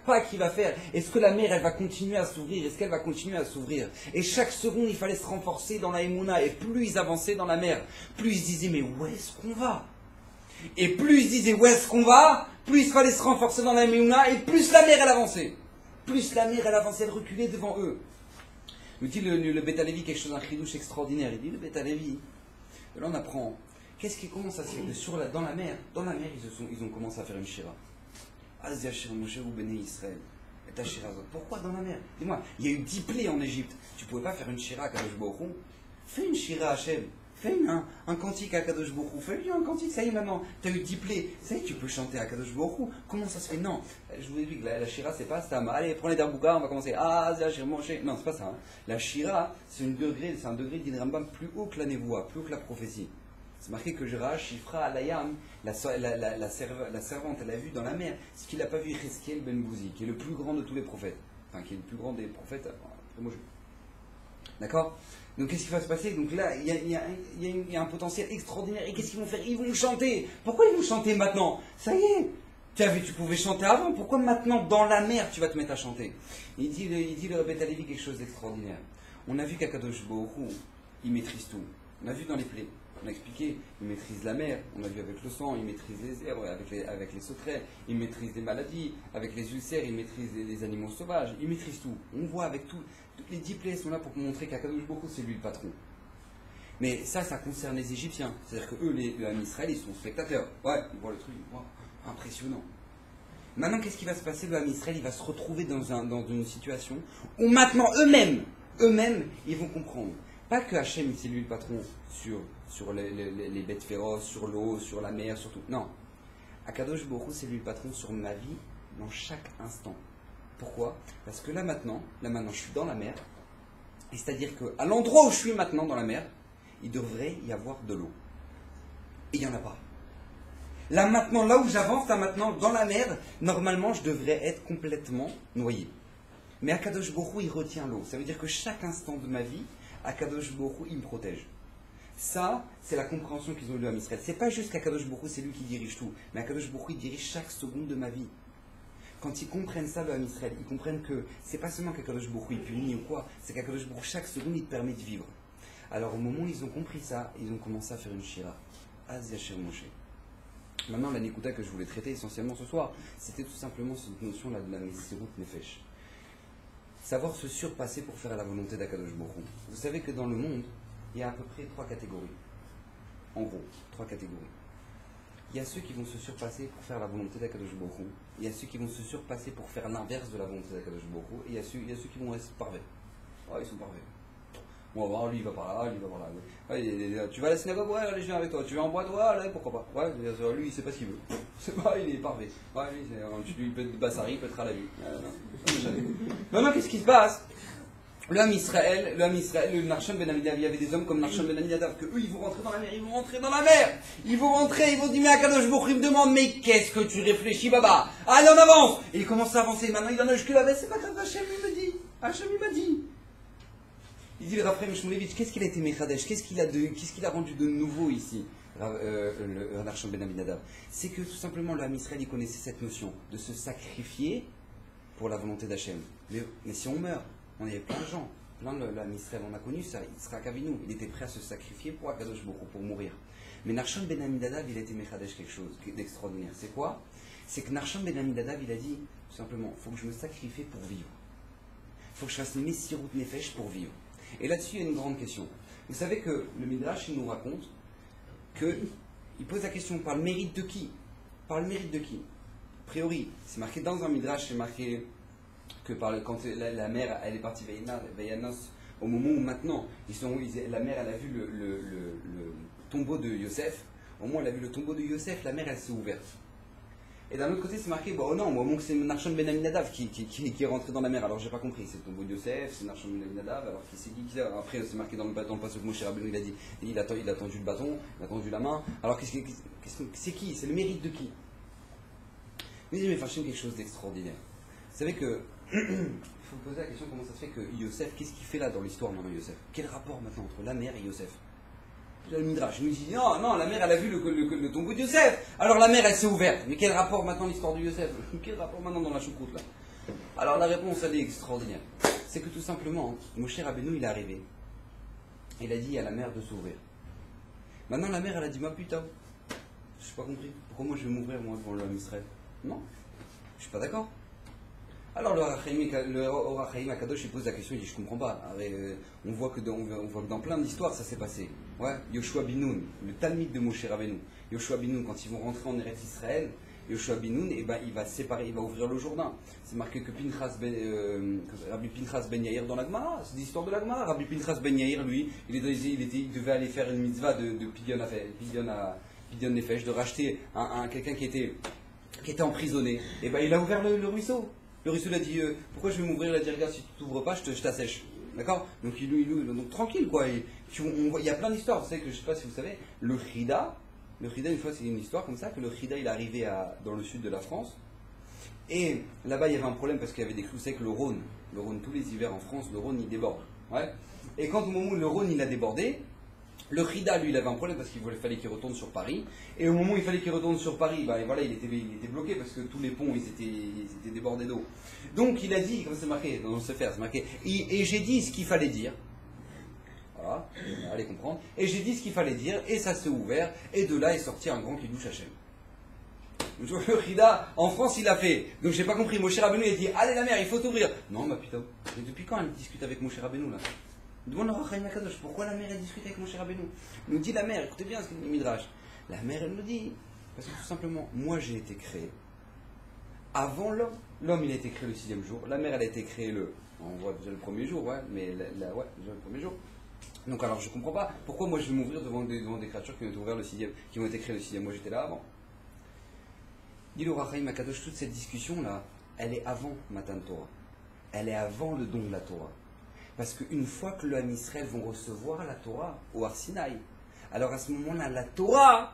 Speaker 1: pas qu'il va faire, est-ce que la mer elle va continuer à s'ouvrir? Est-ce qu'elle va continuer à s'ouvrir? Et chaque seconde il fallait se renforcer dans la Emouna. Et plus ils avançaient dans la mer, plus ils se disaient mais où est-ce qu'on va? Et plus ils disaient où est-ce qu'on va, plus il fallait se renforcer dans la Méouna, et plus la mer elle avançait. Plus la mer elle avançait, elle reculait devant eux. Nous dit le Beth Alevi quelque chose d'un chidouche extraordinaire. Il dit le Beth Alevi, et là on apprend, comment ça se fait que dans la mer ils ont commencé à faire une shira. Az yashir Moshe ou Bnei Israël. Et ta shira zot. Pourquoi dans la mer? Dis-moi, il y a eu 10 plaies en Égypte. Tu pouvais pas faire une shira à Kadosh Baruch Hu? Fais une shira à Hachem. Fais un cantique à Kadosh Baruch Hu. Fais-lui un cantique, ça y est maintenant. Tu as eu 10 plaies. Ça y est, tu peux chanter à Kadosh Baruch Hu. Comment ça se fait? Non. Je vous ai dit que la shira, c'est pas ça. Allez, prenez d'Arbouka, on va commencer. Ah, Zachir Moshe. Non, c'est pas ça. Hein. La shira, c'est un degré d'In Rambam plus haut que la névoie, plus haut que la prophétie. C'est marqué que Jera, Shifra, Alayam, la servante, elle a vu dans la mer ce qu'il n'a pas vu Cheskel Ben Bouzi, qui est le plus grand de tous les prophètes. Enfin, qui est le plus grand des prophètes. D'accord? Donc qu'est-ce qui va se passer? Donc là, il y a un potentiel extraordinaire. Et qu'est-ce qu'ils vont faire? Ils vont chanter. Pourquoi ils vont chanter maintenant? Ça y est. Tu pouvais chanter avant. Pourquoi maintenant, dans la mer, tu vas te mettre à chanter? Il dit le Beth Alevi quelque chose d'extraordinaire. On a vu qu'Akadosh Baruch Hu, il maîtrise tout. On a vu dans les plaies. On a expliqué, il maîtrise la mer, on a vu avec le sang, il maîtrise les herbes, avec les sauterelles, il maîtrise les maladies, avec les ulcères, il maîtrise les animaux sauvages, il maîtrise tout. On voit avec tout, toutes les 10 plaies sont là pour montrer qu'Akadosh Baruch Hu, c'est lui le patron. Mais ça concerne les Égyptiens. C'est-à-dire que eux, les Israël, ils sont spectateurs. Ouais, ils voient le truc, wow, impressionnant. Maintenant, qu'est-ce qui va se passer? Le Israël, il va se retrouver dans une situation où maintenant, eux-mêmes, ils vont comprendre. Pas que Hachem, c'est lui le patron sur les bêtes féroces, sur l'eau, sur la mer, sur tout. Non. Akadosh Baruch Hu, c'est lui le patron sur ma vie dans chaque instant. Pourquoi? Parce que là maintenant, je suis dans la mer. Et c'est-à-dire qu'à l'endroit où je suis maintenant dans la mer, il devrait y avoir de l'eau. Et il n'y en a pas. Là maintenant, là où j'avance, là maintenant, dans la mer, normalement, je devrais être complètement noyé. Mais Akadosh Baruch Hu, il retient l'eau. Ça veut dire que chaque instant de ma vie, Akadosh Baruch Hu, il me protège. Ça, c'est la compréhension qu'ils ont eu à Israël. C'est pas juste qu'Akadosh Baruch Hu, c'est lui qui dirige tout, mais Akadosh Baruch Hu, il dirige chaque seconde de ma vie. Quand ils comprennent ça, le Ham Israël, ils comprennent que c'est pas seulement qu'Akadosh Baruch Hu, il punit ou quoi, c'est qu'Akadosh Baruch Hu, chaque seconde, il te permet de vivre. Alors au moment où ils ont compris ça, ils ont commencé à faire une shira. Az Yasher Moshe. Maintenant, la Nikuta que je voulais traiter essentiellement ce soir, c'était tout simplement cette notion-là de la Messirut Nefesh. Savoir se surpasser pour faire la volonté d'Akadosh Baruch Hu. Vous savez que dans le monde, il y a à peu près 3 catégories. En gros, 3 catégories. Il y a ceux qui vont se surpasser pour faire la volonté d'Akadosh Baruch Hu. Il y a ceux qui vont se surpasser pour faire l'inverse de la volonté d'Akadosh Baruch Hu. Et il y a ceux qui vont rester parfaits. Oh, ils sont parfaits. On va voir, lui il va par là, lui il va par là. Ouais, tu vas à la synagogue, ouais, allez, je viens avec toi. Tu vas en boîte, ouais, allez, pourquoi pas. Ouais, lui il sait pas ce qu'il veut. C'est pas, il est parfait. Ouais, lui il peut être bassari, il peut être à la vue. Maintenant, qu'est-ce qui se passe? Le Ham Israël, le Nachshon Ben Aminadav, il y avait des hommes comme Nachshon Ben Aminadav, que eux ils vont rentrer dans la mer, ils vont rentrer dans la mer. Ils vont rentrer, ils vont dire, mais Akadosh Baruch Hu, il me demande, mais qu'est-ce que tu réfléchis, Baba? Allez, on avance. Et il commence à avancer. Maintenant, il en a jusque là, c'est pas grave, Hachem, il me dit. Hachem, il m'a dit. Il dit, le Rav Chaim Shmulevitch, qu'est-ce qu'il a été Mechadesh? Qu'est-ce qu'il a rendu de nouveau ici, le Nachshon Ben Aminadav? C'est que tout simplement, le Ham Israël, il connaissait cette notion de se sacrifier pour la volonté d'Hachem. Mais si on meurt, on avait plein de gens, plein de l'Am Israël, on a connu ça, Yitzhak Avinu, il était prêt à se sacrifier pour Akadosh Baruch Hu, pour mourir. Mais Nachshon Ben Aminadav, il a été Mechadesh quelque chose d'extraordinaire. C'est quoi? C'est que Nachshon Ben Aminadav, il a dit, tout simplement, il faut que je me sacrifie pour vivre. Il faut que je fasse Messirut Nefesh pour vivre. Et là-dessus, il y a une grande question. Vous savez que le Midrash, il nous raconte qu'il pose la question, par le mérite de qui? Par le mérite de qui? A priori, c'est marqué dans un Midrash, c'est marqué que quand la mère elle est partie Vayanos, au moment où maintenant la mère elle a vu le tombeau de Yosef, au moment où elle a vu le tombeau de Yosef, la mère elle s'est ouverte. Et d'un autre côté c'est marqué, bon non, au moment que c'est Nachshon Ben Aminadav qui est rentré dans la mer, alors j'ai pas compris, c'est le tombeau de Yosef, c'est Nachshon Ben Aminadav, alors c'est qui après c'est marqué dans le passage que Moshe Rabbeinu il a dit, il a tendu le bâton, il a tendu la main, alors c'est qui? C'est le mérite de qui? Mais il m'est fâché quelque chose d'extraordinaire. Vous savez que il faut poser la question, comment ça se fait que Yosef, qu'est-ce qu'il fait là dans l'histoire maintenant Yosef? Quel rapport maintenant entre la mère et Yosef? Le Midrash nous dit non, la mère elle a vu le tombeau de Yosef, alors la mère elle s'est ouverte. Mais quel rapport maintenant l'histoire de Yosef? Quel rapport maintenant dans la choucroute là? Alors la réponse elle est extraordinaire. C'est que tout simplement, Moshe Rabbeinu il est arrivé. Il a dit à la mère de s'ouvrir. Maintenant la mère elle a dit, ma putain, je n'ai pas compris. Pourquoi moi je vais m'ouvrir moi devant l'homme Israël? Non, je suis pas d'accord. Alors le Or HaChaim Akadosh il pose la question, il dit je comprends pas. On voit que dans plein d'histoires ça s'est passé. Ouais, Yoshua Binoun, le Talmid de Moshe Rabbeinu. Yoshua Binoun, quand ils vont rentrer en Eretz Israël, Yoshua Binoun, il va séparer, il va ouvrir le Jourdain. C'est marqué que Rabbi Pinchas Ben Yair dans la Gemara, c'est l'histoire de la Gemara. Rabbi Pinchas Ben Yair, lui, il devait aller faire une mitzvah de Pidyon Nefesh, de racheter quelqu'un qui était emprisonné. Et il a ouvert le ruisseau. Le ruisseau lui a dit pourquoi je vais m'ouvrir? Il a dit regarde, si tu t'ouvres pas, je t'assèche. D'accord? Donc donc tranquille quoi. Il y a plein d'histoires. Vous savez que je sais pas si vous savez, le Chida, une fois c'est une histoire comme ça, que le Chida il est arrivé dans le sud de la France. Et là-bas il y avait un problème parce qu'il y avait des crues. Vous savez que le Rhône tous les hivers en France, le Rhône il déborde. Ouais. Et quand au moment où le Rhône il a débordé, le Chida, lui, il avait un problème parce qu'il fallait qu'il retourne sur Paris. Et au moment où il fallait qu'il retourne sur Paris, il était bloqué parce que tous les ponts, ils étaient débordés d'eau. Donc il a dit, comme c'est marqué dans le Sefer, c'est marqué, et j'ai dit ce qu'il fallait dire. Voilà, allez comprendre. Et j'ai dit ce qu'il fallait dire, et ça s'est ouvert, et de là est sorti un grand Kiddush Hashem. Le Chida, en France, il a fait. Donc j'ai pas compris. Moshe Rabbeinu, il a dit, allez la mère, il faut t'ouvrir. Non, ma putain. Mais depuis quand elle discute avec Moshe Rabbeinu là? Demande au Chaim Akadosh, pourquoi la mère elle discute avec Moshe Rabbeinu? Nous dit la mère, écoutez bien ce qu'il dit Midrash. La mère elle nous dit, parce que tout simplement, moi j'ai été créé avant l'homme. L'homme il a été créé le 6e jour, la mère elle a été créée on voit déjà le premier jour, ouais, mais déjà le premier jour. Donc alors je comprends pas, pourquoi moi je vais m'ouvrir devant des créatures qui ont été créées le 6e, moi j'étais là avant. Dit le Chaim Akadosh, toute cette discussion là, elle est avant Matan Torah. Elle est avant le don de la Torah. Parce qu'une fois que le Ham Israël vont recevoir la Torah au Har Sinaï, alors à ce moment-là, la Torah,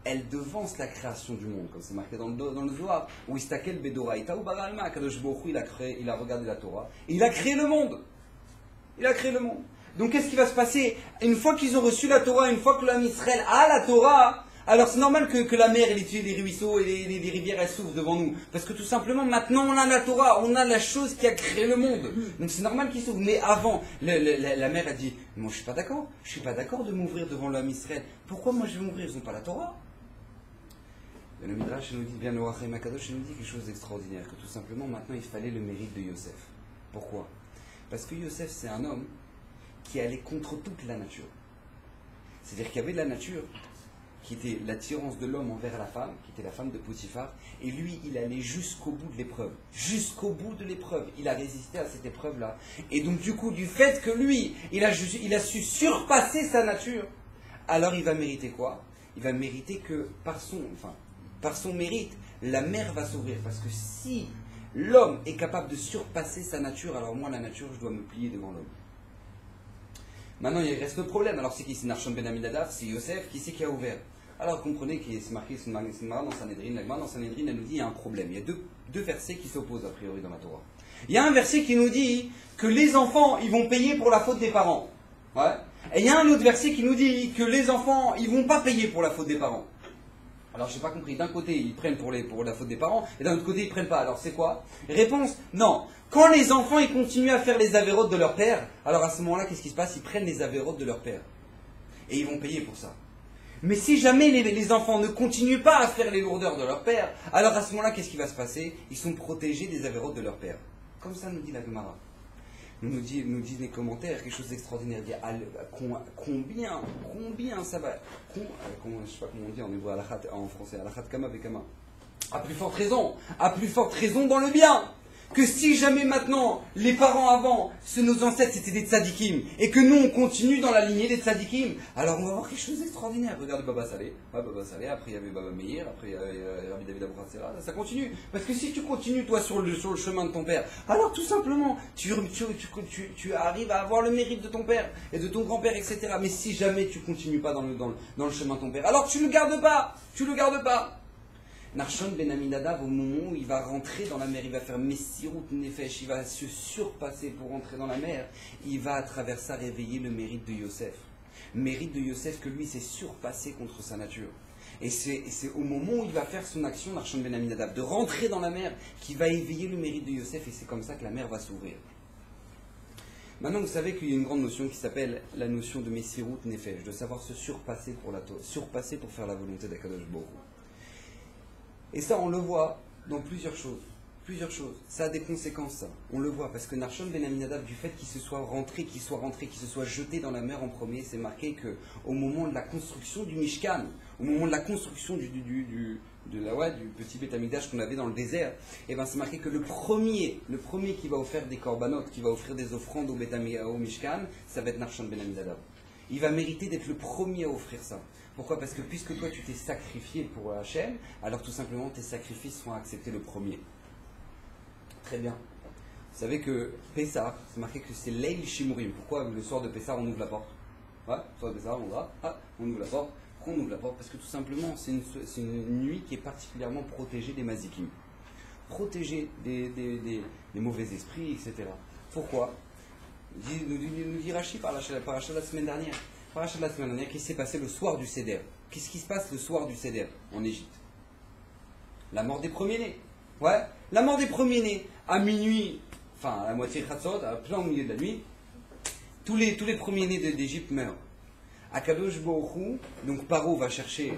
Speaker 1: elle devance la création du monde, comme c'est marqué dans le Zohar, où Istakel Bedoraita ou Baralma, Akadosh Baruch Hu, il a regardé la Torah, et il a créé le monde. Il a créé le monde. Donc qu'est-ce qui va se passer? Une fois qu'ils ont reçu la Torah, une fois que le Ham Israël a la Torah, Alors c'est normal que la mer, les ruisseaux et les rivières, elles s'ouvrent devant nous. Parce que tout simplement, maintenant, on a la Torah, on a la chose qui a créé le monde. Donc c'est normal qu'ils s'ouvrent. Mais avant, la mer a dit, moi je suis pas d'accord. Je suis pas d'accord de m'ouvrir devant l'homme Israël. Pourquoi moi je vais m'ouvrir? Ils n'ont pas la Torah. Le Midrash nous dit, bien le Rachem Akadosh nous dit quelque chose d'extraordinaire. Que tout simplement, maintenant, il fallait le mérite de Yosef. Pourquoi? Parce que Yosef, c'est un homme qui allait contre toute la nature. C'est-à-dire qu'il y avait de la nature qui était l'attirance de l'homme envers la femme, qui était la femme de Potiphar, et lui, il allait jusqu'au bout de l'épreuve. Jusqu'au bout de l'épreuve. Il a résisté à cette épreuve-là. Et donc, du coup, du fait que lui, il a su surpasser sa nature, alors il va mériter quoi? Il va mériter que, par son mérite, la mer va s'ouvrir. Parce que si l'homme est capable de surpasser sa nature, alors moi, la nature, je dois me plier devant l'homme. Maintenant, il reste le problème. Alors, c'est qui? C'est Nachshon ben Aminadav, c'est Yosef, qui c'est qui a ouvert? Alors, comprenez qu'il est marqué dans Sanhedrin. La Gemara dans Sanhedrin, elle nous dit qu'il y a un problème. Il y a deux versets qui s'opposent, a priori, dans la Torah. Il y a un verset qui nous dit que les enfants, ils vont payer pour la faute des parents. Ouais. Et il y a un autre verset qui nous dit que les enfants, ils vont pas payer pour la faute des parents. Alors, je n'ai pas compris. D'un côté, ils prennent pour la faute des parents, et d'un autre côté, ils ne prennent pas. Alors, c'est quoi? Réponse, non. Quand les enfants, ils continuent à faire les avérotes de leur père, alors à ce moment-là, qu'est-ce qui se passe? Ils prennent les avérotes de leur père. Et ils vont payer pour ça. Mais si jamais les enfants ne continuent pas à faire les lourdeurs de leur père, alors à ce moment-là, qu'est-ce qui va se passer? Ils sont protégés des avérotes de leur père. Comme ça nous dit la Gemara. Nous disent les commentaires, quelque chose d'extraordinaire. Combien ça va? Je ne sais pas comment on dit en hébreu, en français, alachat kama vekama. À plus forte raison dans le bien. Que si jamais maintenant, les parents avant, nos ancêtres c'était des tzadikim, et que nous on continue dans la lignée des tzadikim, alors on va voir quelque chose d'extraordinaire. Regarde Baba Saleh, après il y avait Baba Meir, après il y avait Rabbi David Abratsera, ça continue. Parce que si tu continues toi sur le chemin de ton père, alors tout simplement, tu arrives à avoir le mérite de ton père, et de ton grand-père, etc. Mais si jamais tu continues pas dans le chemin de ton père, alors tu le gardes pas. Nachshon ben Aminadav, au moment où il va rentrer dans la mer, il va faire Messirut Nefesh, il va se surpasser pour rentrer dans la mer, il va à travers ça réveiller le mérite de Yosef. Mérite de Yosef que lui s'est surpassé contre sa nature. Et c'est au moment où il va faire son action, Nachshon ben Aminadav, de rentrer dans la mer, qu'il va éveiller le mérite de Yosef, et c'est comme ça que la mer va s'ouvrir. Maintenant, vous savez qu'il y a une grande notion qui s'appelle la notion de Messirut Nefesh, de savoir se surpasser pour faire la volonté d'Akadosh Baruch Hu. Et ça, on le voit dans plusieurs choses. Ça a des conséquences, ça. On le voit, parce que Nachshon ben Aminadav, du fait qu'il soit rentré, qu'il se soit jeté dans la mer en premier, c'est marqué qu'au moment de la construction du Mishkan, au moment de la construction du petit Beth Amikdash qu'on avait dans le désert, et ben c'est marqué que le premier qui va offrir des corbanotes, qui va offrir des offrandes au Mishkan, ça va être Nachshon ben Aminadav. Il va mériter d'être le premier à offrir ça. Pourquoi? Parce que puisque toi tu t'es sacrifié pour Hachem, alors tout simplement tes sacrifices sont acceptés le premier. Très bien. Vous savez que Pessah, c'est marqué que c'est Leil Shimurim. Pourquoi le soir de Pessah on ouvre la porte? Ouais, le soir de Pessah on ouvre la porte. Pourquoi on ouvre la porte? Parce que tout simplement c'est une nuit qui est particulièrement protégée des mazikim. Protégée des mauvais esprits, etc. Pourquoi? Nous dit Rashi par la semaine dernière. Qu'est-ce qui s'est passé le soir du Seder? Qu'est-ce qui se passe le soir du Seder en Égypte? La mort des premiers-nés. Ouais, la mort des premiers-nés. À minuit, enfin à la moitié Khatsot, à plein au milieu de la nuit, tous les premiers-nés d'Égypte meurent. Akadosh Baruch Hu, donc Paro va chercher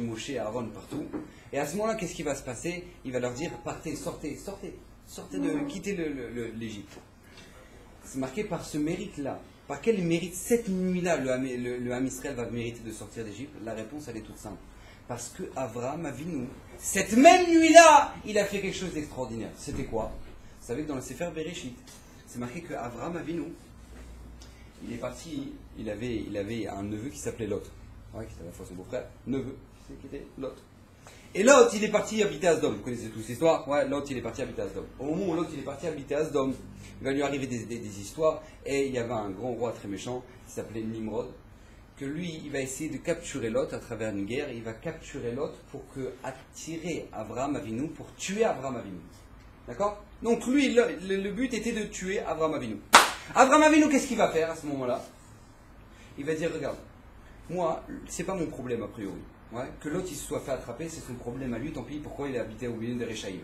Speaker 1: Moshe et Aaron partout. Et à ce moment-là, qu'est-ce qui va se passer? Il va leur dire, partez, sortez, quittez l'Égypte. C'est marqué par ce mérite-là. Par quel mérite cette nuit-là le Ham Israël va mériter de sortir d'Égypte? La réponse, elle est toute simple. Parce que Avraham Avinu, cette même nuit-là, il a fait quelque chose d'extraordinaire. C'était quoi? Vous savez que dans le Sefer Bereshit, c'est marqué que Avraham Avinu, il est parti, il avait un neveu qui s'appelait Lot. Ouais, qui était à la fois son beau-frère, neveu, qui était Lot. Et Lot, il est parti habiter à Sdom. Vous connaissez tous cette histoire? Ouais, Lot, il est parti habiter à Sdom. Au moment où Lot, il est parti habiter à Sdom, il va lui arriver des histoires. Et il y avait un grand roi très méchant qui s'appelait Nimrod. Que lui, il va essayer de capturer Lot à travers une guerre. Il va capturer Lot pour attirer Avraham Avinu, pour tuer Avraham Avinu. D'accord? Donc lui, le but était de tuer Avraham Avinu. Avraham Avinu, qu'est-ce qu'il va faire à ce moment-là? Il va dire, regarde, moi, c'est pas mon problème a priori. Ouais, que l'autre il se soit fait attraper, c'est son problème à lui, tant pis, pourquoi il est habité au milieu des Réchaïm.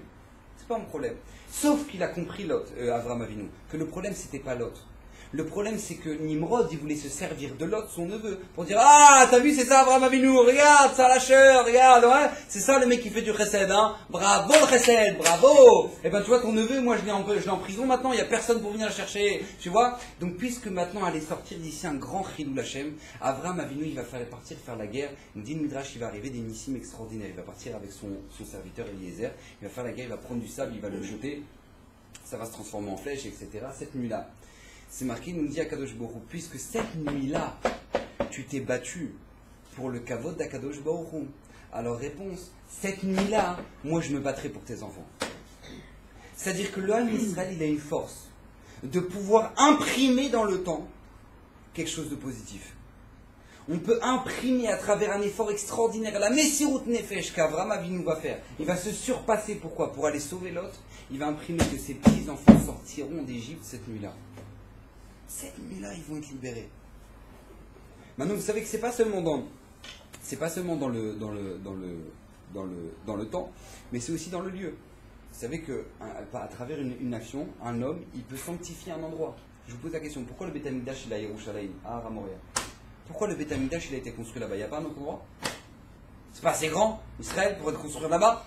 Speaker 1: C'est pas mon problème. Sauf qu'il a compris Lot, Avram Avinu, que le problème c'était pas Lot. Le problème c'est que Nimrod, il voulait se servir de Lot, son neveu, pour dire ah, t'as vu, c'est ça Avram Avinu, regarde, ça lâcheur, regarde, ouais, c'est ça le mec qui fait du chesed, hein, bravo le chesed, bravo. Et ben tu vois, ton neveu, moi je l'ai en prison maintenant, il n'y a personne pour venir le chercher, tu vois. Donc puisque maintenant allait sortir d'ici un grand chilou Lachem, Avram Avinu, il va partir faire la guerre, il dit Midrash, il va arriver des nissim extraordinaires, il va partir avec son serviteur Eliezer, il va faire la guerre, il va prendre du sable, il va le jeter, ça va se transformer en flèche, etc. Cette nuit-là, c'est marqué, il nous dit Akadosh Baruch Hu, puisque cette nuit-là, tu t'es battu pour le kavod d'Akadosh Baruch Hu. Alors réponse, cette nuit-là, moi je me battrai pour tes enfants. C'est-à-dire que l'homme Israël, il a une force de pouvoir imprimer dans le temps quelque chose de positif. On peut imprimer à travers un effort extraordinaire la Messirut Nefesh qu'Avram Avinu va faire. Il va se surpasser, pourquoi? Pour aller sauver l'autre. Il va imprimer que ses petits-enfants sortiront d'Égypte cette nuit-là. Cette nuit-là, ils vont être libérés. Maintenant, vous savez que c'est pas seulement dans le temps, mais c'est aussi dans le lieu. Vous savez que à travers une action, un homme, il peut sanctifier un endroit. Je vous pose la question, pourquoi le Beth Amikdash il est à Yerushalayim, à Ramoria? Pourquoi le Beth Amikdash il a été construit là-bas? Il n'y a pas un autre endroit? C'est pas assez grand, Israël, pour être construit là-bas?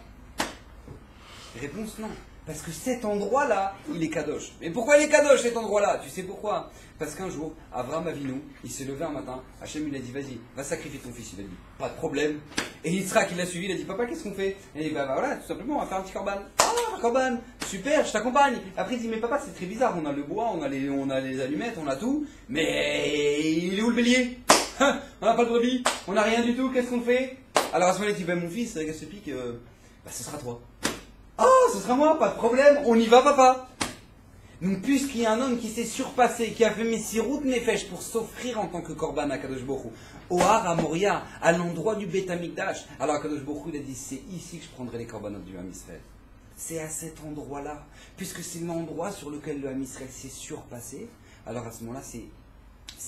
Speaker 1: Réponse non. Parce que cet endroit-là, il est kadosh. Mais pourquoi il est kadosh cet endroit-là? Tu sais pourquoi? Parce qu'un jour, Avram Avinu, il s'est levé un matin, Hachem il a dit vas-y, va sacrifier ton fils. Il a dit pas de problème. Et Yitzhak il l'a suivi, il a dit papa qu'est-ce qu'on fait? Et il a dit bah voilà, tout simplement on va faire un petit korban. Ah un korban, super, je t'accompagne. Après il dit mais papa c'est très bizarre, on a le bois, on a les allumettes, on a tout, mais il est où le bélier? On n'a pas de brebis, on n'a rien du tout, qu'est-ce qu'on fait? Alors à ce moment-là il dit bah mon fils, qu'est-ce que tu piques? Bah ce sera toi. Oh, ce sera moi, pas de problème, on y va papa. Donc puisqu'il y a un homme qui s'est surpassé, qui a fait Messirut Nefesh pour s'offrir en tant que Korban à Kadosh Baruch Hu, au Har à Moria, à l'endroit du Beth Amikdash, alors Kadosh Baruch Hu il a dit c'est ici que je prendrai les Korbanot du Ham Israël. C'est à cet endroit-là, puisque c'est l'endroit sur lequel le Ham Israël s'est surpassé, alors à ce moment-là c'est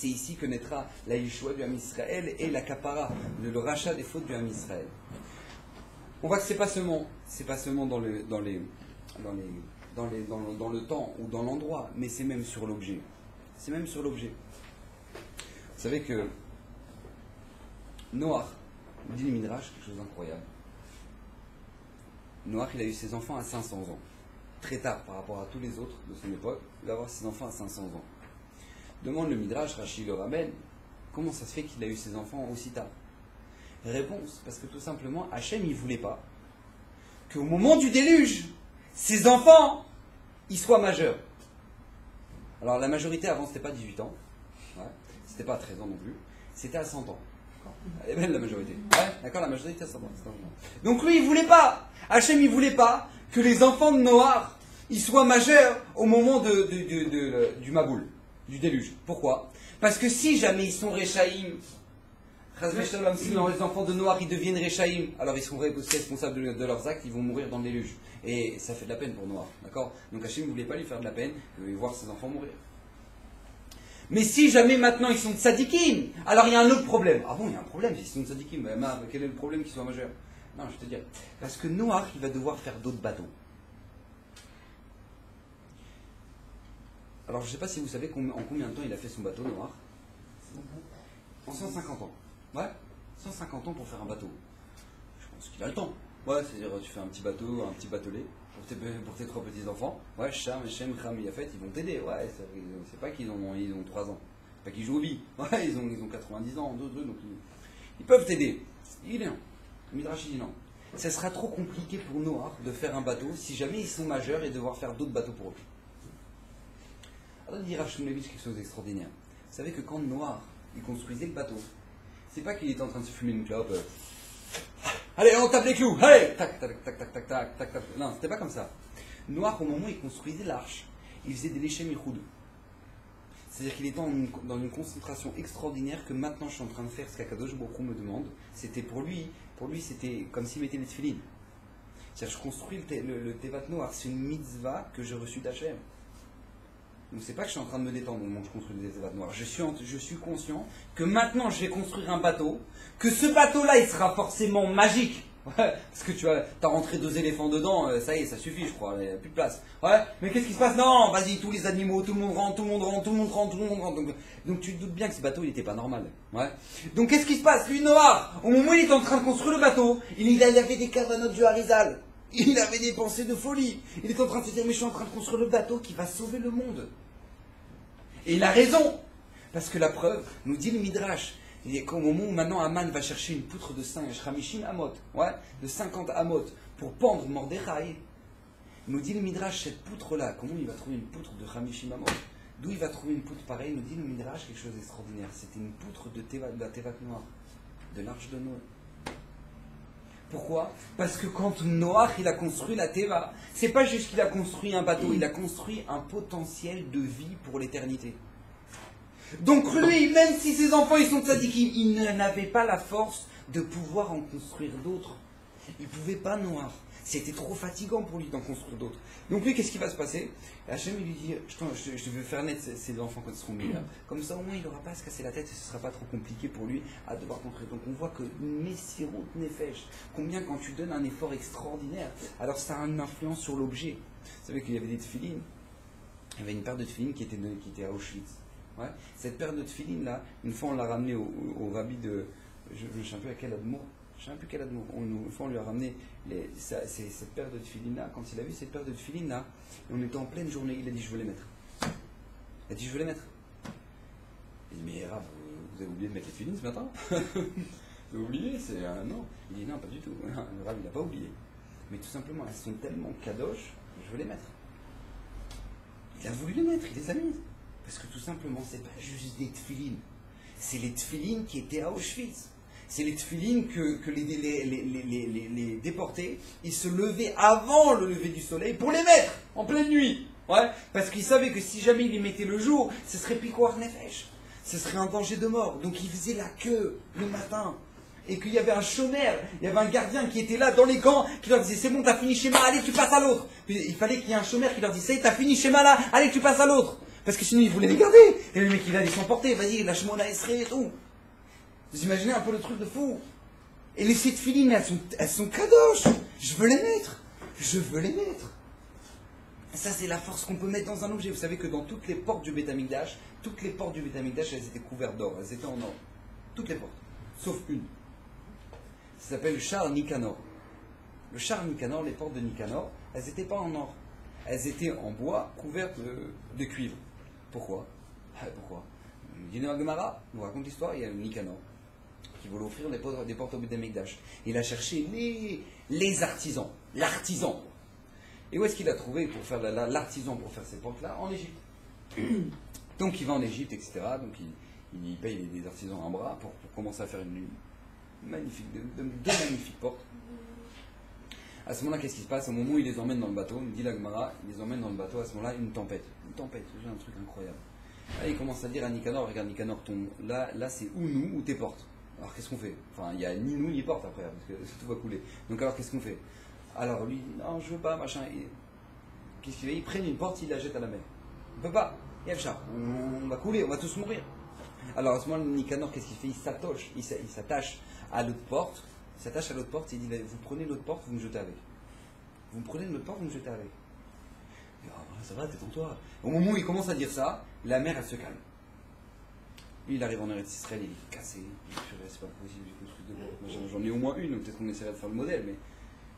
Speaker 1: ici que naîtra la Yeshua du Ham Israël et la Kapara, le rachat des fautes du Ham Israël. On voit que c'est pas seulement dans le temps ou dans l'endroit, mais c'est même sur l'objet. C'est même sur l'objet. Vous savez que Noach, dit le Midrash, quelque chose d'incroyable. Noach, il a eu ses enfants à 500 ans. Très tard par rapport à tous les autres de son époque, il va avoir ses enfants à 500 ans. Demande le Midrash, Rashi le ramène, comment ça se fait qu'il a eu ses enfants aussi tard? Réponse, parce que tout simplement, Hachem, il ne voulait pas qu'au moment du déluge, ses enfants, ils soient majeurs. Alors la majorité avant, c'était pas 18 ans, ouais, c'était pas 13 ans non plus, c'était à 100 ans. Elle est belle la majorité. Ouais, d'accord, la majorité était à 100 ans. Donc lui, il voulait pas, Hachem, il voulait pas que les enfants de Noach, ils soient majeurs au moment du Maboul, du déluge. Pourquoi? Parce que si jamais ils sont Réchaïm, si les enfants de Noach ils deviennent Réchaïm, alors ils seront aussi responsables de leurs actes, ils vont mourir dans le déluge. Et ça fait de la peine pour Noach, d'accord? Donc Hachem ne voulait pas lui faire de la peine, il voulait voir ses enfants mourir. Mais si jamais maintenant ils sont tzadikim, alors il y a un autre problème. Ah bon, il y a un problème, s'ils sont tzadikim, quel est le problème qu'ils soient majeurs? Non, je te dis. Parce que Noach, il va devoir faire d'autres bateaux. Alors je ne sais pas si vous savez en combien de temps il a fait son bateau, Noach? En 150 ans. Ouais, 150 ans pour faire un bateau. Je pense qu'il a le temps. Ouais, c'est-à-dire tu fais un petit bateau, un petit batelet pour tes 3 petits-enfants. Ouais, Sham, Shem, Ham et Yafet, ils vont t'aider. Ouais, c'est pas qu'ils ont 3 ans. C'est pas qu'ils jouent au billes. Ouais, ils ont 90 ans, donc ils peuvent t'aider. Il est non. Midrash dit non. Ça sera trop compliqué pour Noach de faire un bateau si jamais ils sont majeurs et devoir faire d'autres bateaux pour eux. Alors, dit Rav Shmulevitch quelque chose d'extraordinaire. Vous savez que quand Noach, il construisait le bateau, c'est pas qu'il était en train de se fumer une clope. Allez, on tape les clous. Allez, tac, tac, tac, tac, tac, tac, tac, tac. Non, c'était pas comme ça. Noach, au moment où il construisait l'arche, il faisait des léchés michoud. C'est-à-dire qu'il était dans une concentration extraordinaire que maintenant je suis en train de faire ce qu'Akadosh Baruch Hu me demande. C'était pour lui c'était comme s'il mettait les tefilines. C'est-à-dire je construis le Tevat Noach, c'est une mitzvah que j'ai reçue d'Hachem. Donc c'est pas que je suis en train de me détendre au moment où je construis des Teva Noir. Je suis conscient que maintenant je vais construire un bateau, que ce bateau-là il sera forcément magique. Ouais, parce que tu as rentré 2 éléphants dedans, ça y est, ça suffit, je crois, il n'y a plus de place. Ouais, mais qu'est-ce qui se passe? Non, vas-y, tous les animaux, tout le monde rentre, tout le monde rentre, tout le monde rentre, tout le monde rentre. Donc tu te doutes bien que ce bateau, il n'était pas normal. Ouais. Donc qu'est-ce qui se passe? Lui, Noah, au moment où il est en train de construire le bateau, il avait des cavanotes du Harizal. Il avait des pensées de folie. Il est en train de se dire, mais je suis en train de construire le bateau qui va sauver le monde. Et il a raison. Parce que la preuve, nous dit le Midrash, il est qu'au moment où maintenant Aman va chercher une poutre de singe, Hamishim Amot, ouais, de 50 Amot, pour pendre Mordechai, nous dit le Midrash, cette poutre-là, comment il va trouver une poutre de Hamishim Amot? D'où il va trouver une poutre pareille? Nous dit le Midrash quelque chose d'extraordinaire. C'était une poutre de la Tevat Noah, de l'arche de Noé. Pourquoi? Parce que quand Noach il a construit la Teva, c'est pas juste qu'il a construit un bateau, il a construit un potentiel de vie pour l'éternité. Donc lui, même si ses enfants ils sont tzadikim, il n'avait pas la force de pouvoir en construire d'autres. Il ne pouvait pas, Noach. C'était trop fatigant pour lui d'en construire d'autres. Donc lui, qu'est-ce qui va se passer? Hachem il lui dit, je veux faire naître ses enfants quand ils seront meilleurs. Comme ça au moins il n'aura pas à se casser la tête et ce ne sera pas trop compliqué pour lui à devoir construire. Donc on voit que Messirut Nefesh, combien quand tu donnes un effort extraordinaire, alors ça a une influence sur l'objet. Vous savez qu'il y avait des tefilines. Il y avait une paire de tefilines qui était à Auschwitz. Ouais. Cette paire de tefilines là, une fois on l'a ramenée au rabbi de, je ne sais un peu à quel admour, je ne sais plus quel admour, une fois on lui a ramené cette paire de tefilines là, quand il a vu cette paire de tefilines là, et on était en pleine journée, il a dit je veux les mettre. Il a dit je veux les mettre. Il dit mais Rav, vous avez oublié de mettre les tefilines ce matin? Vous avez oublié? C'est non. Il dit non, pas du tout. Le Rav il n'a pas oublié. Mais tout simplement, elles sont tellement kadosh, je veux les mettre. Il a voulu les mettre, il les a mises. Parce que tout simplement, c'est pas juste des tefilines. C'est les tefilines qui étaient à Auschwitz. C'est les tefilines que les déportés, ils se levaient avant le lever du soleil pour les mettre en pleine nuit. Ouais, parce qu'ils savaient que si jamais ils les mettaient le jour, ce serait Pikuach Nefesh. Ce serait un danger de mort. Donc ils faisaient la queue le matin. Et qu'il y avait un chômeur, il y avait un gardien qui était là dans les camps, qui leur disait c'est bon, t'as fini schéma, allez, tu passes à l'autre. Puis il fallait qu'il y ait un chômeur qui leur dise c'est t'as fini schéma là, allez, tu passes à l'autre. Parce que sinon, il voulait les garder. Et le mec, il allait s'emporter. Vas-y, lâche-moi la SRE et tout. Vous imaginez un peu le truc de fou. Et les sept filines, elles sont kadosh. Je veux les mettre. Je veux les mettre. Ça, c'est la force qu'on peut mettre dans un objet. Vous savez que dans toutes les portes du Beth Amikdash, elles étaient couvertes d'or. Elles étaient en or. Toutes les portes. Sauf une. Ça s'appelle le char Nicanor. Le char Nicanor, les portes de Nicanor, elles n'étaient pas en or. Elles étaient en bois couvertes de cuivre. Pourquoi? Pourquoi? Dîner Gemara nous raconte l'histoire, il y a Nicanor qui voulait offrir des portes au Beth Amikdash. Il a cherché les artisans, l'artisan. Et où est-ce qu'il a trouvé pour faire l'artisan pour faire ces portes-là? En Égypte. Donc il va en Égypte, etc. Donc il paye des artisans un bras pour commencer à faire deux magnifiques portes. À ce moment-là, qu'est-ce qui se passe? Au moment où il les emmène dans le bateau, il dit la Gemara, il les emmène dans le bateau, à ce moment-là, une tempête, c'est un truc incroyable. Là, il commence à dire à Nicanor, regarde Nicanor, là c'est ou nous ou tes portes. Alors qu'est-ce qu'on fait? Enfin, il n'y a ni nous ni porte après, parce que tout va couler. Donc alors qu'est-ce qu'on fait? Alors lui, non, je veux pas, machin. Qu'est-ce qu'il fait? Il prend une porte, il la jette à la mer. On peut pas, il y a le chat, on va couler, on va tous mourir. Alors à ce moment-là, Nicanor, qu'est-ce qu'il fait? Il s'attache à l'autre porte. Il s'attache à l'autre porte et il dit vous prenez l'autre porte, vous me jetez avec. Vous me prenez l'autre porte, vous me jetez avec. Il dit, oh, ça va, détends-toi. Au moment où il commence à dire ça, la mer elle se calme. Lui il arrive en Eretz Israël, il est cassé. Il dit, c'est pas possible, j'ai construit deux portes. J'en ai au moins une, peut-être qu'on essaierait de faire le modèle, mais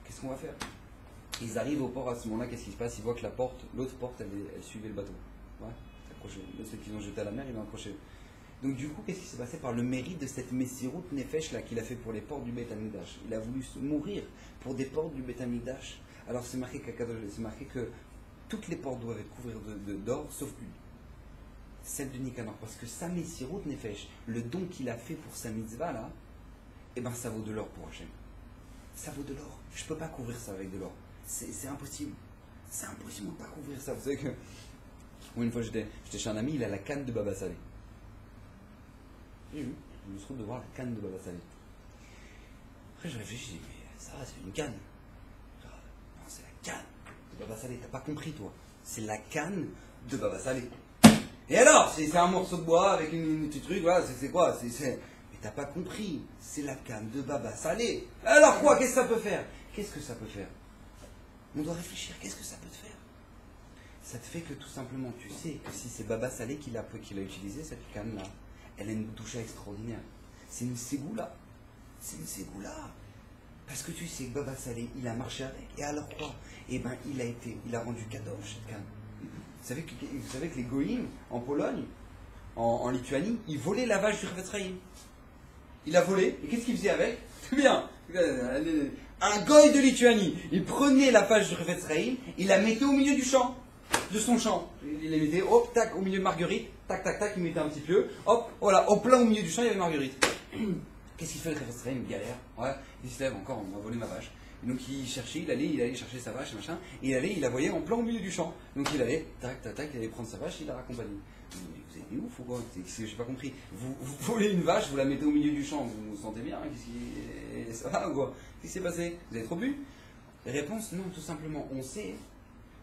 Speaker 1: qu'est-ce qu'on va faire? Ils arrivent au port à ce moment-là, qu'est-ce qui se passe? Ils voient que l'autre porte, elle suivait le bateau. Ouais, accroché. Ceux qu'ils ont jeté à la mer, ils l'ont accroché. Donc du coup, qu'est-ce qui s'est passé par le mérite de cette Messirut Nefesh là qu'il a fait pour les portes du Beth Amikdash? Il a voulu mourir pour des portes du Beth Amikdash. Alors c'est marqué que toutes les portes doivent être couvertes d'or, sauf une. Celle de Nicanor. Parce que sa Messirut Nefesh, le don qu'il a fait pour sa mitzvah là, eh ben ça vaut de l'or pour Hachem. Ça vaut de l'or. Je ne peux pas couvrir ça avec de l'or. C'est impossible. C'est impossible de ne pas couvrir ça. Vous savez que une fois j'étais chez un ami, il a la canne de Baba Salé. J'ai vu, je me trouve de voir la canne de Baba Salé. Après je réfléchis, je dis, mais ça va, c'est une canne. Non, c'est la canne de Baba Salé, t'as pas compris toi. C'est la canne de baba salé. Et alors, c'est un morceau de bois avec une petit truc, voilà, c'est quoi? Mais t'as pas compris, c'est la canne de baba salé. Alors quoi? Qu'est-ce que ça peut faire? Qu'est-ce que ça peut faire? On doit réfléchir, qu'est-ce que ça peut te faire? Ça te fait que tout simplement, tu sais que si c'est baba salé qui l'a utilisé, cette canne-là, elle a une touche extraordinaire. C'est une ségoula. C'est une ségoula. Parce que tu sais que baba salé, il a marché avec. Et alors quoi? Eh ben, il a rendu cadeau cette canne. Vous savez que les goïms, en Pologne, en Lituanie, ils volaient la vache du Chafetz Chaim. Il a volé, et qu'est-ce qu'il faisait avec? Très bien. Un goy de Lituanie, il prenait la vache du Chafetz Chaim, il la mettait au milieu du champ, de son champ. Il la mettait, hop, tac, au milieu de Marguerite, tac, tac, tac, il mettait un petit peu, hop, voilà, au plein au milieu du champ, il y avait Marguerite. Qu'est-ce qu'il fait le Chafetz Chaim? Il galère, ouais, il se lève encore, on va voler ma vache. Et donc il cherchait, il allait chercher sa vache, machin, et il la voyait en plein au milieu du champ. Donc il allait, tac, tac, tac, il allait prendre sa vache, il la raccompagnait. Vous êtes des ouf ou quoi? J'ai pas compris. Vous volez une vache, vous la mettez au milieu du champ, vous vous sentez bien, hein, ça va ou quoi? Qu'est-ce qui s'est passé? Vous avez trop bu? Réponse, non, tout simplement, on sait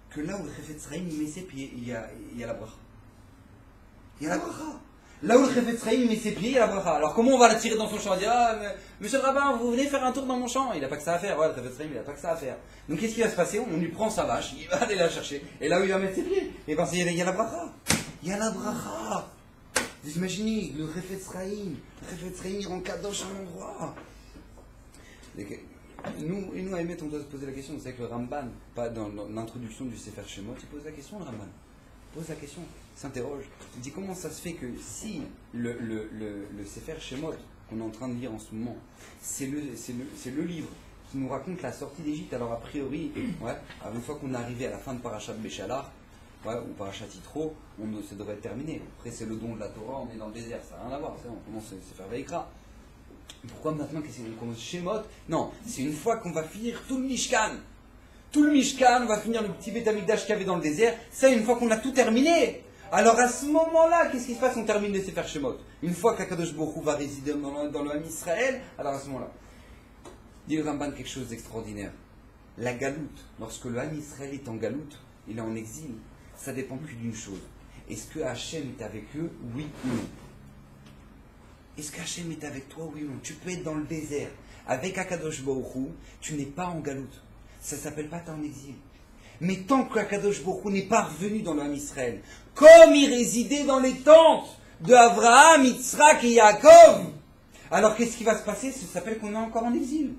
Speaker 1: que là où le Chafetz Chaim met ses pieds, il y a la bracha. Il y a la bracha. Là où le Chafetz Chaim met ses pieds, il y a la bracha. Alors comment on va la tirer dans son champ? On va dire, ah, monsieur le rabbin, vous venez faire un tour dans mon champ? Il n'a pas que ça à faire. Ouais, le Chafetz Chaim, il n'a pas que ça à faire. Donc qu'est-ce qui va se passer? On lui prend sa vache, il va aller la chercher. Et là où il va mettre ses pieds, et parce qu'il y a la bracha. Il y a la bracha. Vous imaginez, le Chafetz Chaim, il rend kadosh à un endroit. Nous, à Emet, on doit se poser la question. Vous savez que le Ramban, pas dans l'introduction du Sefer Shemot, il pose la question, le Ramban. Pose la question, s'interroge. Il dit comment ça se fait que si le Sefer Shemot qu'on est en train de lire en ce moment, c'est le livre qui nous raconte la sortie d'Égypte, alors a priori, ouais, une fois qu'on est arrivé à la fin de Parashat Béchalar, ouais, ou Parashat Yitro, ça devrait être terminé. Après c'est le don de la Torah, on est dans le désert, ça n'a rien à voir, on commence à se faire Veikra. Pourquoi maintenant qu'on commence Shemot? Non, c'est une fois qu'on va finir tout le Mishkan. Tout le Mishkan, on va finir le petit Beth Amikdash qu'il y avait dans le désert. Ça, une fois qu'on a tout terminé. Alors à ce moment-là, qu'est-ce qui se passe? On termine le Sefer Shemot. Une fois qu'Akadosh Baruch Hu va résider dans le Ham Israël, alors à ce moment-là, dit le Ramban quelque chose d'extraordinaire. La galoute, lorsque le Ham Israël est en galoute, il est en exil, ça dépend plus d'une chose. Est-ce que Hachem est avec eux, oui ou non? Est-ce qu'Hachem est avec toi, oui ou non? Tu peux être dans le désert. Avec Akadosh Baruch Hu, tu n'es pas en galoute. Ça ne s'appelle pas t'es en exil. Mais tant qu'Akadosh Baruch Hu n'est pas revenu dans le Ham Israël, comme il résidait dans les tentes de Abraham, Yitzhak et Yaakov, alors qu'est-ce qui va se passer? Ça s'appelle qu'on est encore en exil.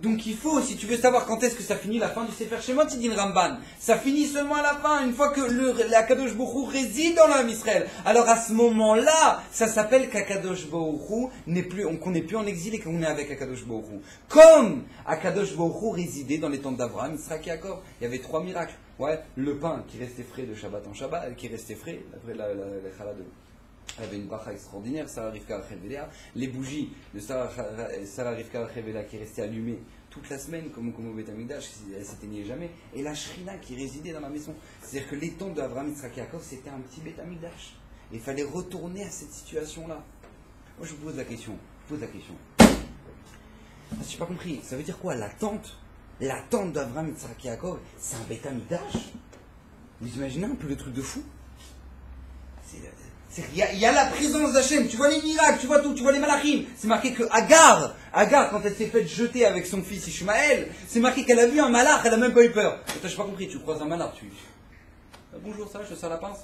Speaker 1: Donc il faut, si tu veux savoir quand est-ce que ça finit la fin du Sefer Shemot, il dit le Ramban, ça finit seulement à la fin, une fois que l'Akadosh Baruch Hu réside dans le Ham Israël. Alors à ce moment-là, ça s'appelle qu'Akadosh Baruch Hu qu'on n'est plus en exil et qu'on est avec Akadosh Baruch Hu. Comme Akadosh Baruch Hu résidait dans les tentes d'Abraham, Yitzhak et Yaakov. Il y avait 3 miracles. Ouais, le pain qui restait frais de Shabbat en Shabbat, qui restait frais, après la challah de... Elle avait une bracha extraordinaire, Sarah Rivka Rachel Léa. Les bougies de Sarah Rivka Rachel Léa qui restaient allumées toute la semaine, comme au Beth Amikdash, elles ne s'éteignaient jamais. Et la Shrina qui résidait dans la maison. C'est-à-dire que les tentes d'Abraham, Yitzhak et Yaakov, c'était un petit Beth Amikdash. Et il fallait retourner à cette situation-là. Moi, je vous pose la question. Je n'ai pas compris. Ça veut dire quoi? La tente d'Abraham, Yitzhak et Yaakov, c'est un Beth Amikdash? Vous imaginez un peu le truc de fou? Il y a la présence d'Hachem, tu vois les miracles, tu vois tout, tu vois les malachim. C'est marqué que Agar, quand elle s'est faite jeter avec son fils Ishmaël, c'est marqué qu'elle a vu un malach, elle a même pas eu peur. Attends, je n'ai pas compris, tu croises un malach, bonjour, ça va, je te sers la pince.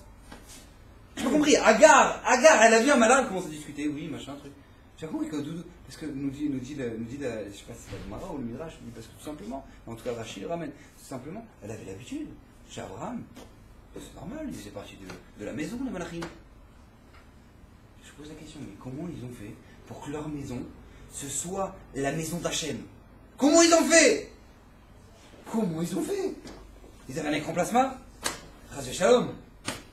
Speaker 1: Je n'ai pas compris, Agar, elle a vu un malach, elle commence à discuter, oui, machin, truc. J'ai compris que Doudou, parce que nous dit je sais pas si c'est la Gemara ou le Midrash, parce que tout simplement, en tout cas Rachid le ramène, tout simplement, elle avait l'habitude, chez Abraham, c'est normal, il faisait partie de la maison, les malachim. Je pose la question, mais comment ils ont fait pour que leur maison, ce soit la maison d'Hachem? Comment ils ont fait? Ils avaient un écran plasma? Chas Shalom.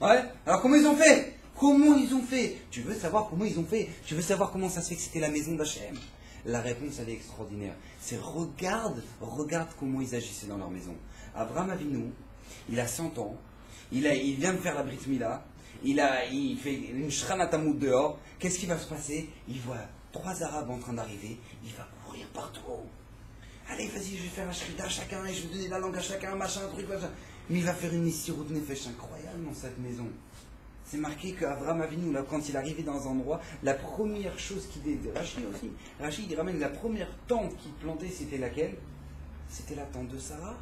Speaker 1: Ouais. Alors comment ils ont fait? Tu veux savoir comment ils ont fait? Tu veux savoir comment ça se fait que c'était la maison d'Hachem? La réponse, elle est extraordinaire. C'est regarde comment ils agissaient dans leur maison. Abraham Avinu, il a 100 ans, il vient de faire la Brit Mila. Il fait une shranatamout dehors. Qu'est-ce qui va se passer? Il voit 3 Arabes en train d'arriver. Il va courir partout. Allez, vas-y, je vais faire un shrita à chacun et je vais donner la langue à chacun, machin, truc, machin. mais il va faire une Messirut Nefesh incroyable dans cette maison. C'est marqué qu'Avraham Avinu, là, quand il arrivait dans un endroit, la première chose qu'il dit, Rachid aussi, Rachid il ramène la première tente qu'il plantait, c'était laquelle? C'était la tente de Sarah.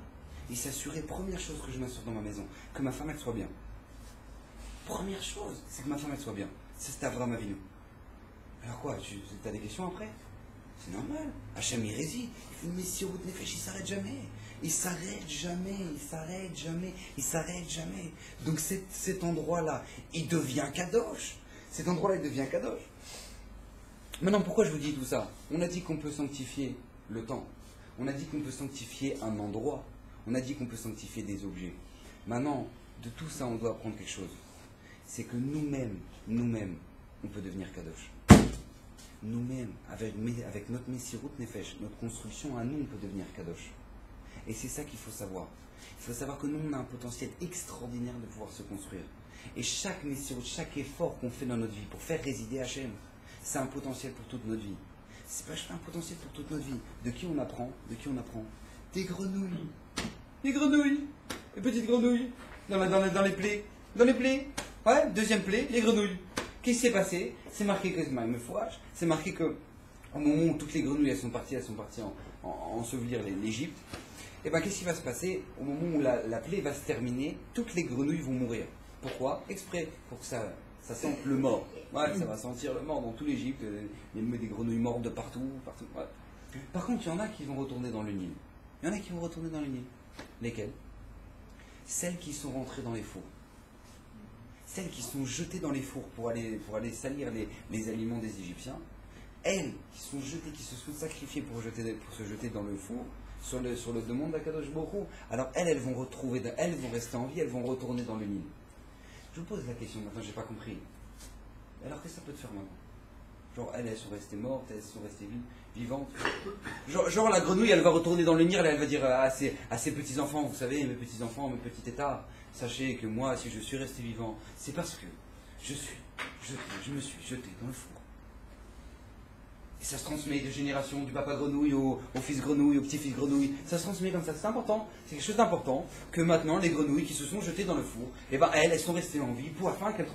Speaker 1: Il s'assurait, première chose que je m'assure dans ma maison, que ma femme elle soit bien. Première chose, c'est que ma femme elle soit bien. Ça c'était Avraham Avinu. Alors quoi, tu as des questions après? C'est normal. Hachem il réside. Il fait une Messirut Nefesh, il s'arrête jamais. Il s'arrête jamais, il s'arrête jamais, il s'arrête jamais. Donc cet endroit-là, il devient kadosh. Cet endroit-là, il devient kadosh. Maintenant, pourquoi je vous dis tout ça? On a dit qu'on peut sanctifier le temps. On a dit qu'on peut sanctifier un endroit. On a dit qu'on peut sanctifier des objets. Maintenant, de tout ça, on doit apprendre quelque chose. C'est que nous-mêmes, on peut devenir kadosh. Nous-mêmes, avec notre Messirut Nefesh, notre construction à nous, on peut devenir kadosh. Et c'est ça qu'il faut savoir. Il faut savoir que nous, on a un potentiel extraordinaire de pouvoir se construire. Et chaque Messirut, chaque effort qu'on fait dans notre vie pour faire résider Hachem, c'est un potentiel pour toute notre vie. C'est pas un potentiel pour toute notre vie. De qui on apprend? Des grenouilles. Des grenouilles. Les petites grenouilles. Dans les plaies. Dans les plaies. Ouais, deuxième plaie, les grenouilles. Qu'est-ce qui s'est passé? C'est marqué que c'est marqué que au moment où toutes les grenouilles elles sont parties ensevelir l'Égypte. Et bien qu'est-ce qui va se passer? Au moment où la plaie va se terminer, toutes les grenouilles vont mourir. Pourquoi? Exprès, pour que ça sente le mort. Ouais, ça va sentir le mort dans tout l'Égypte. Il y a des grenouilles mortes de partout. Ouais. Par contre, il y en a qui vont retourner dans le Nil. Lesquelles? Celles qui sont rentrées dans les fours. Celles qui sont jetées dans les fours pour aller salir les aliments des Égyptiens. Elles qui sont jetées, qui se sont sacrifiées pour se jeter dans le four, sur le demande d'Akadosh Baruch Hu. Alors elles vont rester en vie, elles vont retourner dans le Nil. Je vous pose la question maintenant, j'ai pas compris. Alors qu'est-ce que ça peut te faire maintenant? Genre elles sont restées mortes, elles sont restées vivantes. Genre la grenouille elle va retourner dans le Nil, elle va dire à ses petits-enfants, vous savez, mes petits-enfants, mes petits états, sachez que moi si je suis resté vivant, c'est parce que je me suis jeté dans le four. Et ça se transmet de génération du papa grenouille au fils grenouille, au petit-fils grenouille. Ça se transmet comme ça, c'est important. C'est quelque chose d'important que maintenant les grenouilles qui se sont jetées dans le four, et ben elles sont restées en vie pour afin qu'elles...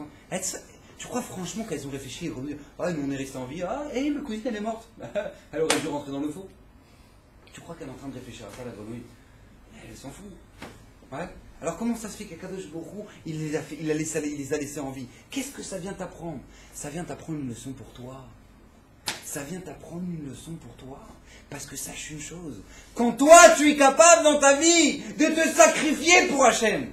Speaker 1: Tu crois franchement qu'elles ont réfléchi les grenouilles? Ah, nous on est restés en vie, ah, et ma cousine elle est morte. Elle aurait dû rentrer dans le four. Tu crois qu'elle est en train de réfléchir à ça la grenouille? Elle s'en fout. Ouais. Alors comment ça se fait qu'Akadosh Baruch Hu, il les a laissés en vie? Qu'est-ce que ça vient t'apprendre? Ça vient t'apprendre une leçon pour toi. Ça vient t'apprendre une leçon pour toi. Parce que sache une chose. Quand toi, tu es capable dans ta vie de te sacrifier pour Hachem,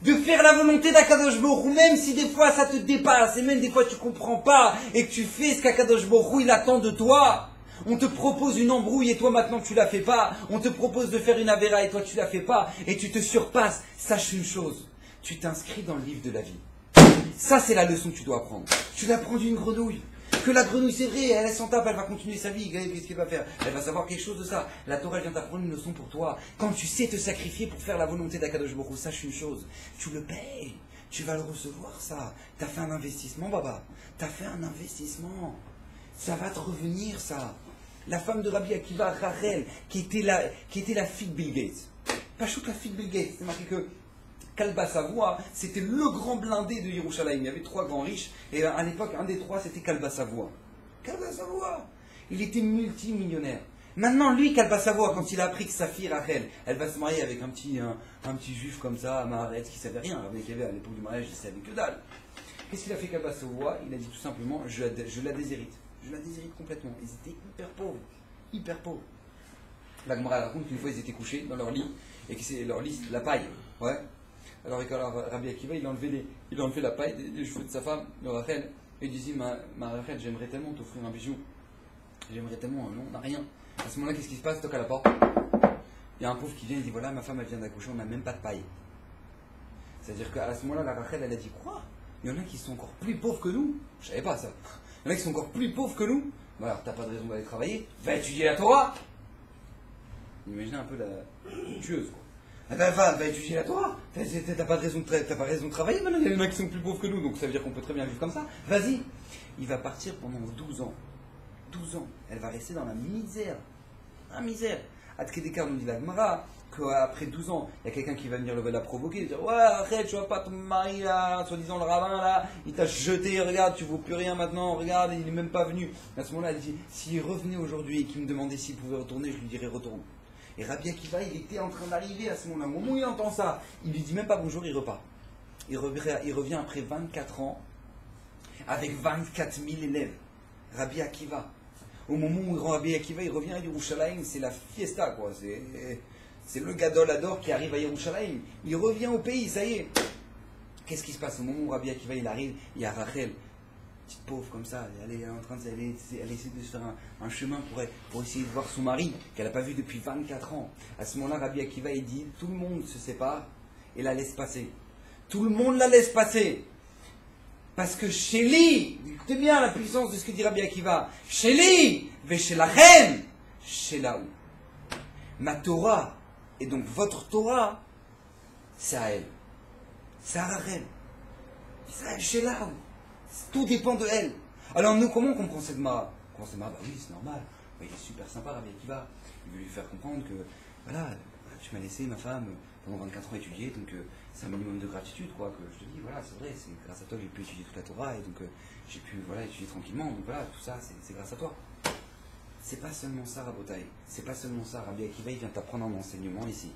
Speaker 1: de faire la volonté d'Akadosh Baruch Hu, même si des fois ça te dépasse, et même des fois tu comprends pas, et que tu fais ce qu'Akadosh Baruch Hu, il attend de toi. On te propose une embrouille et toi maintenant tu la fais pas. On te propose de faire une avéra et toi tu la fais pas. Et tu te surpasses. Sache une chose. Tu t'inscris dans le livre de la vie. Ça c'est la leçon que tu dois apprendre. Tu dois apprendre d'une grenouille. Que la grenouille, c'est vrai, elle s'en tape, elle va continuer sa vie, qu'est-ce qu'elle va faire? Elle va savoir quelque chose de ça. La Torah, elle vient t'apprendre une leçon pour toi. Quand tu sais te sacrifier pour faire la volonté d'Akadosh Baruch Hu, sache une chose, tu le payes, tu vas le recevoir ça. T'as fait un investissement, Baba. T'as fait un investissement. Ça va te revenir, ça. La femme de Rabbi Akiva, Rachel, qui était la fille de Bill Gates. Pas chouette la fille de Bill Gates, c'est marqué que Kalba Savoie, c'était le grand blindé de Yerushalayim. Il y avait 3 grands riches, et à l'époque, un des 3, c'était Kalba Savoie. Kalba Savoie, il était multimillionnaire. Maintenant, lui, Kalba Savoie, quand il a appris que sa fille Rachel, elle va se marier avec un petit juif comme ça, Maharetz, qui savait rien, avec à l'époque du mariage, il savait que dalle. Qu'est-ce qu'il a fait Kalba Savoie? Il a dit tout simplement, je la déshérite. Je la déshérite complètement. Ils étaient hyper pauvres. Hyper pauvres. La Gemara raconte qu'une fois, ils étaient couchés dans leur lit, et que c'est leur lit, la paille. Ouais. Alors Rabbi Akiva, il a enlevé la paille des cheveux de sa femme, de Rachel, et il disait, ma Rachel, j'aimerais tellement t'offrir un bijou. J'aimerais tellement, non, on n'a rien. À ce moment-là, qu'est-ce qui se passe? Toque à la porte. Il y a un pauvre qui vient et dit, voilà, ma femme, elle vient d'accoucher, on n'a même pas de paille. C'est-à-dire qu'à ce moment-là, la Rachel, elle a dit, quoi? Il y en a qui sont encore plus pauvres que nous? Je savais pas ça. Il y en a qui sont encore plus pauvres que nous? Bah alors, t'as pas de raison d'aller travailler, va étudier la Torah. Imaginez un peu la tueuse, quoi. Va étudier la Torah. T'as pas raison de travailler maintenant. Il y en a qui sont plus pauvres que nous, donc ça veut dire qu'on peut très bien vivre comme ça. Vas-y. Il va partir pendant 12 ans. 12 ans. Elle va rester dans la misère. La misère. Adkedekar nous dit la Gemara, qu'après 12 ans, il y a quelqu'un qui va venir la provoquer, dire ouais, arrête, tu vois pas ton mari là, soi-disant le rabbin là, il t'a jeté, regarde, tu vaux plus rien maintenant, regarde, il est même pas venu. À ce moment-là, elle dit, s'il revenait aujourd'hui et qu'il me demandait s'il pouvait retourner, je lui dirais retourne. Et Rabbi Akiva, il était en train d'arriver à ce moment-là. Au moment où il entend ça, il lui dit même pas bonjour, il repart. Il revient après 24 ans, avec 24 000 élèves. Rabbi Akiva. Au moment où Rabbi Akiva, il revient à Yerushalayim, c'est la fiesta, quoi. C'est le Gadol Ador qui arrive à Yerushalayim. Il revient au pays, ça y est. Qu'est-ce qui se passe au moment où Rabbi Akiva, il arrive? Il y a Rachel, petite pauvre comme ça, elle est en train elle essaie de se faire un chemin pour essayer de voir son mari, qu'elle n'a pas vu depuis 24 ans. À ce moment-là, Rabbi Akiva, il dit, tout le monde se sépare et la laisse passer. Tout le monde la laisse passer. Parce que chez lui, écoutez bien la puissance de ce que dit Rabbi Akiva, chez lui, mais chez la reine, chez là où. Ma Torah, et donc votre Torah, c'est à elle. C'est à Rachel. C'est à elle, chez là où. Tout dépend de elle. Alors nous, comment on comprend cette Mara? Bah oui, c'est normal. Bah, il est super sympa, Rabbi Akiva. Il veut lui faire comprendre que, voilà, tu m'as laissé ma femme pendant 24 ans étudier, donc c'est un minimum de gratitude, quoi, que je te dis, voilà, c'est vrai, c'est grâce à toi que j'ai pu étudier toute la Torah, et donc j'ai pu, voilà, étudier tranquillement, donc voilà, tout ça, c'est grâce à toi. C'est pas seulement ça, Rabotai, c'est pas seulement ça. Rabbi Akiva, il vient t'apprendre un enseignement ici.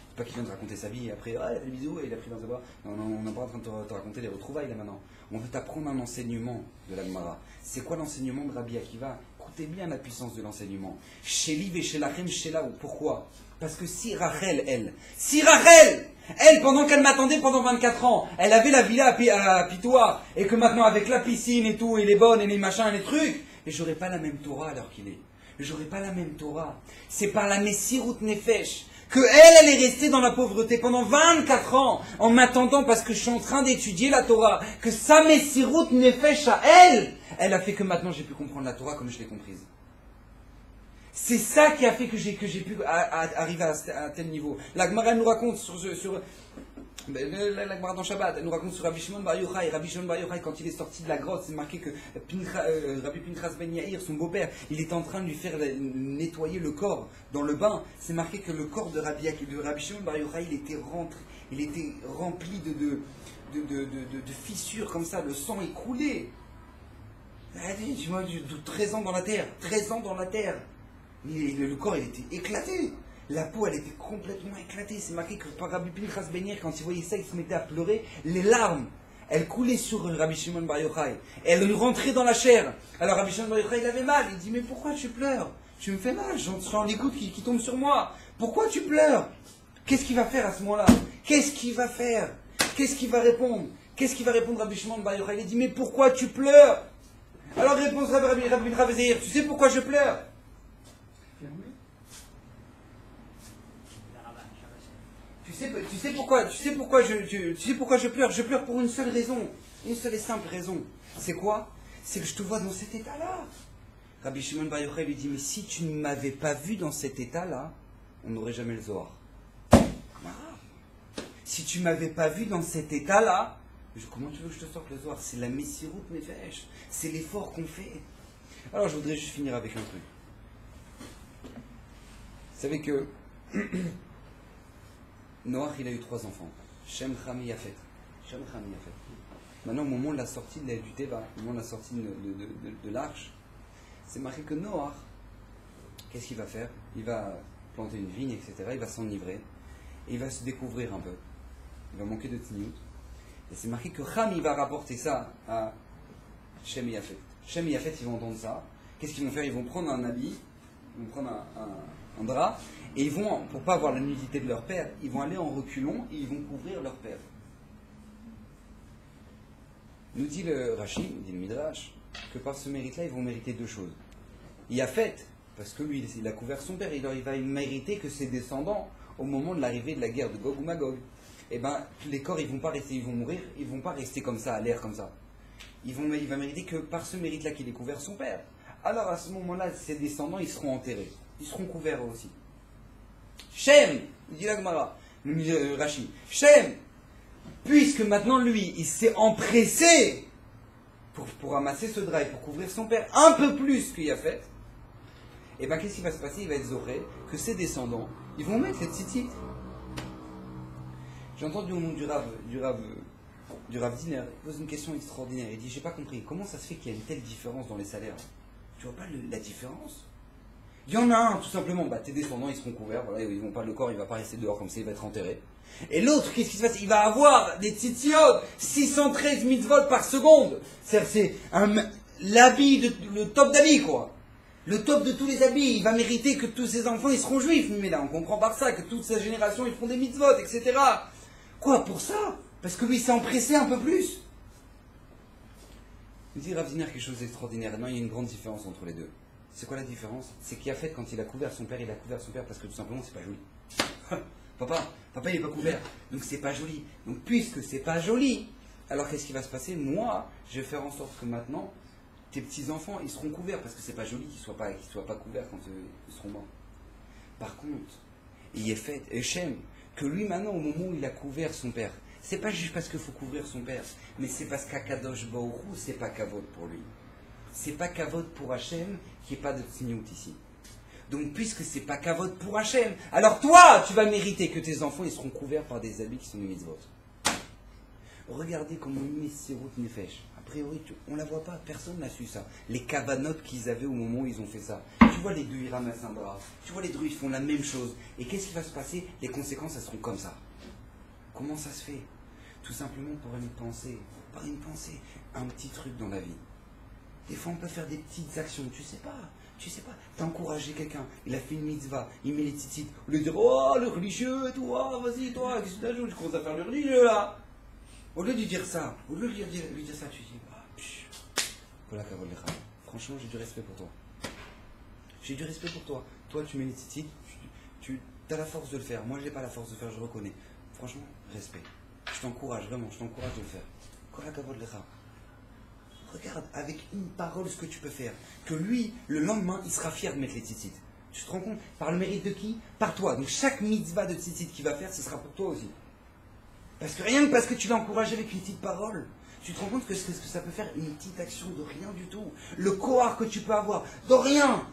Speaker 1: C'est pas qu'il vient te raconter sa vie, et après, ah, il a fait des bisous, et il a pris dans sa voix. Non, on n'est pas en train de te raconter les retrouvailles, là, maintenant. On veut t'apprendre un enseignement de la Gemara. C'est quoi l'enseignement de Rabbi Akiva? Écoutez bien la puissance de l'enseignement. Chez Liv et chez Lachem, chez là où. Pourquoi? Parce que si Rachel, elle, pendant qu'elle m'attendait pendant 24 ans, elle avait la villa à Pitoire, et que maintenant avec la piscine et tout, et les bonnes, et les machins, et les trucs, et j'aurais pas la même Torah alors qu'il est. J'aurais pas la même Torah. C'est par la Messirut Nefesh que elle est restée dans la pauvreté pendant 24 ans, en m'attendant parce que je suis en train d'étudier la Torah, que sa Messirut Nefesh à elle a fait que maintenant j'ai pu comprendre la Torah comme je l'ai comprise. C'est ça qui a fait que j'ai pu arriver à un tel niveau. La Gemara nous raconte la Gemara dans Shabbat, elle nous raconte sur Rabbi Shimon Bar Yochai. Rabbi Shimon Bar Yochai, quand il est sorti de la grotte, c'est marqué que Rabbi Pinchas Ben Yair, son beau-père, il est en train de lui faire nettoyer le corps dans le bain. C'est marqué que le corps de Rabbi Shimon Bar Yochai, il était rempli de fissures comme ça, le sang est coulé. Tu vois, 13 ans dans la terre, 13 ans dans la terre. Le corps, il était éclaté. La peau, elle était complètement éclatée. C'est marqué que par Rabbi Pinchas Ben Yair, quand il voyait ça, il se mettait à pleurer. Les larmes, elles coulaient sur Rabbi Shimon Bar Yochai. Elles lui rentraient dans la chair. Alors Rabbi Shimon Bar Yochai, il avait mal. Il dit, mais pourquoi tu pleures? Tu me fais mal, j'entends les gouttes qui tombent sur moi. Pourquoi tu pleures? Qu'est-ce qu'il va faire à ce moment-là? Qu'est-ce qu'il va faire? Qu'est-ce qu'il va répondre? Qu'est-ce qu'il va répondre Rabbi Shimon Bar Yochai? Il dit, mais pourquoi tu pleures? Alors réponse Rabbi Pinchas Ben Yair, tu sais pourquoi je pleure? Tu sais pourquoi je pleure? Je pleure pour une seule raison, une seule et simple raison. C'est quoi? C'est que je te vois dans cet état-là. Rabbi Shimon Bar Yochai lui dit, mais si tu ne m'avais pas vu dans cet état-là, on n'aurait jamais le Zohar. Si tu ne m'avais pas vu dans cet état-là, comment tu veux que je te sorte le Zohar? C'est la Messirut Nefesh, c'est l'effort qu'on fait. Alors je voudrais juste finir avec un truc. Vous savez que Noach, il a eu 3 enfants. Shem, Ham et Yafet. Maintenant, au moment de la sortie du Teva, au moment de la sortie de l'arche, c'est marqué que Noach, qu'est-ce qu'il va faire? Il va planter une vigne, etc. Il va s'enivrer. Et il va se découvrir un peu. Il va manquer de tzniut. Et c'est marqué que Ham, il va rapporter ça à Shem et Yafet. Shem et Yafet, ils vont entendre ça. Qu'est-ce qu'ils vont faire? Ils vont prendre un habit, ils vont prendre un drap, et ils vont, pour ne pas avoir la nudité de leur père, ils vont aller en reculons et ils vont couvrir leur père. Nous dit le Rashi, nous dit le Midrash, que par ce mérite-là, ils vont mériter 2 choses. Yafet, parce que lui, il a couvert son père, il va mériter que ses descendants, au moment de l'arrivée de la guerre de Gog ou Magog, eh ben, les corps, ils vont pas rester, ils vont mourir, ils vont pas rester comme ça, à l'air comme ça. Il va mériter que par ce mérite-là qu'il ait couvert son père. Alors à ce moment-là, ses descendants, ils seront enterrés. Ils seront couverts aussi. Shem, il dit la Gemara, Rashi, Shem, puisque maintenant lui, il s'est empressé pour ramasser ce drap et pour couvrir son père un peu plus qu'il a fait, et bien qu'est-ce qui va se passer? Il va être zoré que ses descendants, ils vont mettre les tzitzit. J'ai entendu au nom du Rav Diner, il pose une question extraordinaire. Il dit, j'ai pas compris, comment ça se fait qu'il y a une telle différence dans les salaires? Tu vois pas la différence? Il y en a un, tout simplement, tes descendants, ils seront couverts, voilà, ils vont pas, le corps, il va pas rester dehors comme ça, il va être enterré. Et l'autre, qu'est-ce qui se passe? Il va avoir des tzitziot, 613 mitzvot par seconde. C'est l'habit, le top d'habit, quoi. Le top de tous les habits. Il va mériter que tous ses enfants, ils seront juifs. Mais là, on comprend par ça, que toute sa génération, ils feront des mitzvot, etc. Quoi, pour ça? Parce que lui, il s'est empressé un peu plus. Il dit Rav Ziner quelque chose d'extraordinaire. Non, il y a une grande différence entre les deux. C'est quoi la différence? C'est qu'il a fait quand il a couvert son père, il a couvert son père parce que tout simplement, c'est pas joli. Papa, il n'est pas couvert, donc c'est pas joli. Donc puisque c'est pas joli, alors qu'est-ce qui va se passer? Moi, je vais faire en sorte que maintenant, tes petits-enfants, ils seront couverts, parce que c'est pas joli qu'ils soient pas couverts quand ils seront morts. Par contre, il est fait, Echem, que lui maintenant, au moment où il a couvert son père, c'est pas juste parce qu'il faut couvrir son père, mais c'est parce qu'Akadosh Baruch Hu, c'est pas kavod pour lui. C'est pas kavod pour Hachem, qui n'est pas de tzniut ici. Donc, puisque c'est pas kavod pour Hachem, alors toi, tu vas mériter que tes enfants ils seront couverts par des habits qui sont des mitzvot. Regardez comment il met Sirut Nefesh. A priori, on la voit pas, personne n'a su ça. Les kavanotes qu'ils avaient au moment où ils ont fait ça. Tu vois les deux, ils ramassent un bras. Tu vois les deux, ils font la même chose. Et qu'est-ce qui va se passer? Les conséquences, elles seront comme ça. Comment ça se fait? Tout simplement par une pensée. Un petit truc dans la vie. Des fois, on peut faire des petites actions, tu sais pas, t'as encouragé quelqu'un, il a fait une mitzvah, il met les tzitzit, au lieu de dire, oh, le religieux, toi, vas-y, toi, qu'est-ce que tu ajoutes, je commence à faire le religieux, là. Au lieu de lui dire ça, tu dis, voilà, franchement, j'ai du respect pour toi. Toi, tu mets les tzitzit, tu as la force de le faire, moi, j'ai pas la force de le faire, je reconnais. Franchement, respect. Je t'encourage, vraiment, de le faire. Voilà, regarde avec une parole ce que tu peux faire. Que lui, le lendemain, il sera fier de mettre les tzitzit. Tu te rends compte? Par le mérite de qui? Par toi. Donc chaque mitzvah de tzitzit qu'il va faire, ce sera pour toi aussi. Parce que rien que parce que tu l'as encouragé avec une petite parole, tu te rends compte que ce que ça peut faire une petite action de rien du tout. Le kohar que tu peux avoir, de rien,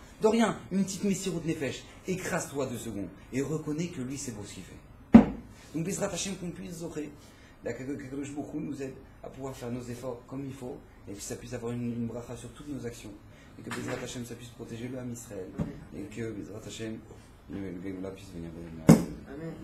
Speaker 1: une petite messirut nefesh. Écrase-toi 2 secondes et reconnais que lui, c'est beau ce qu'il fait. Donc, Bezrat Hashem, qu'on puisse zocher. La Kadosh Baruch Hu nous aide à pouvoir faire nos efforts comme il faut, et que ça puisse avoir une bracha sur toutes nos actions, et que Bezrat Hashem, ça puisse protéger le Ham Israël, et que Bezrat Hashem, le Géoula puisse venir. Amen.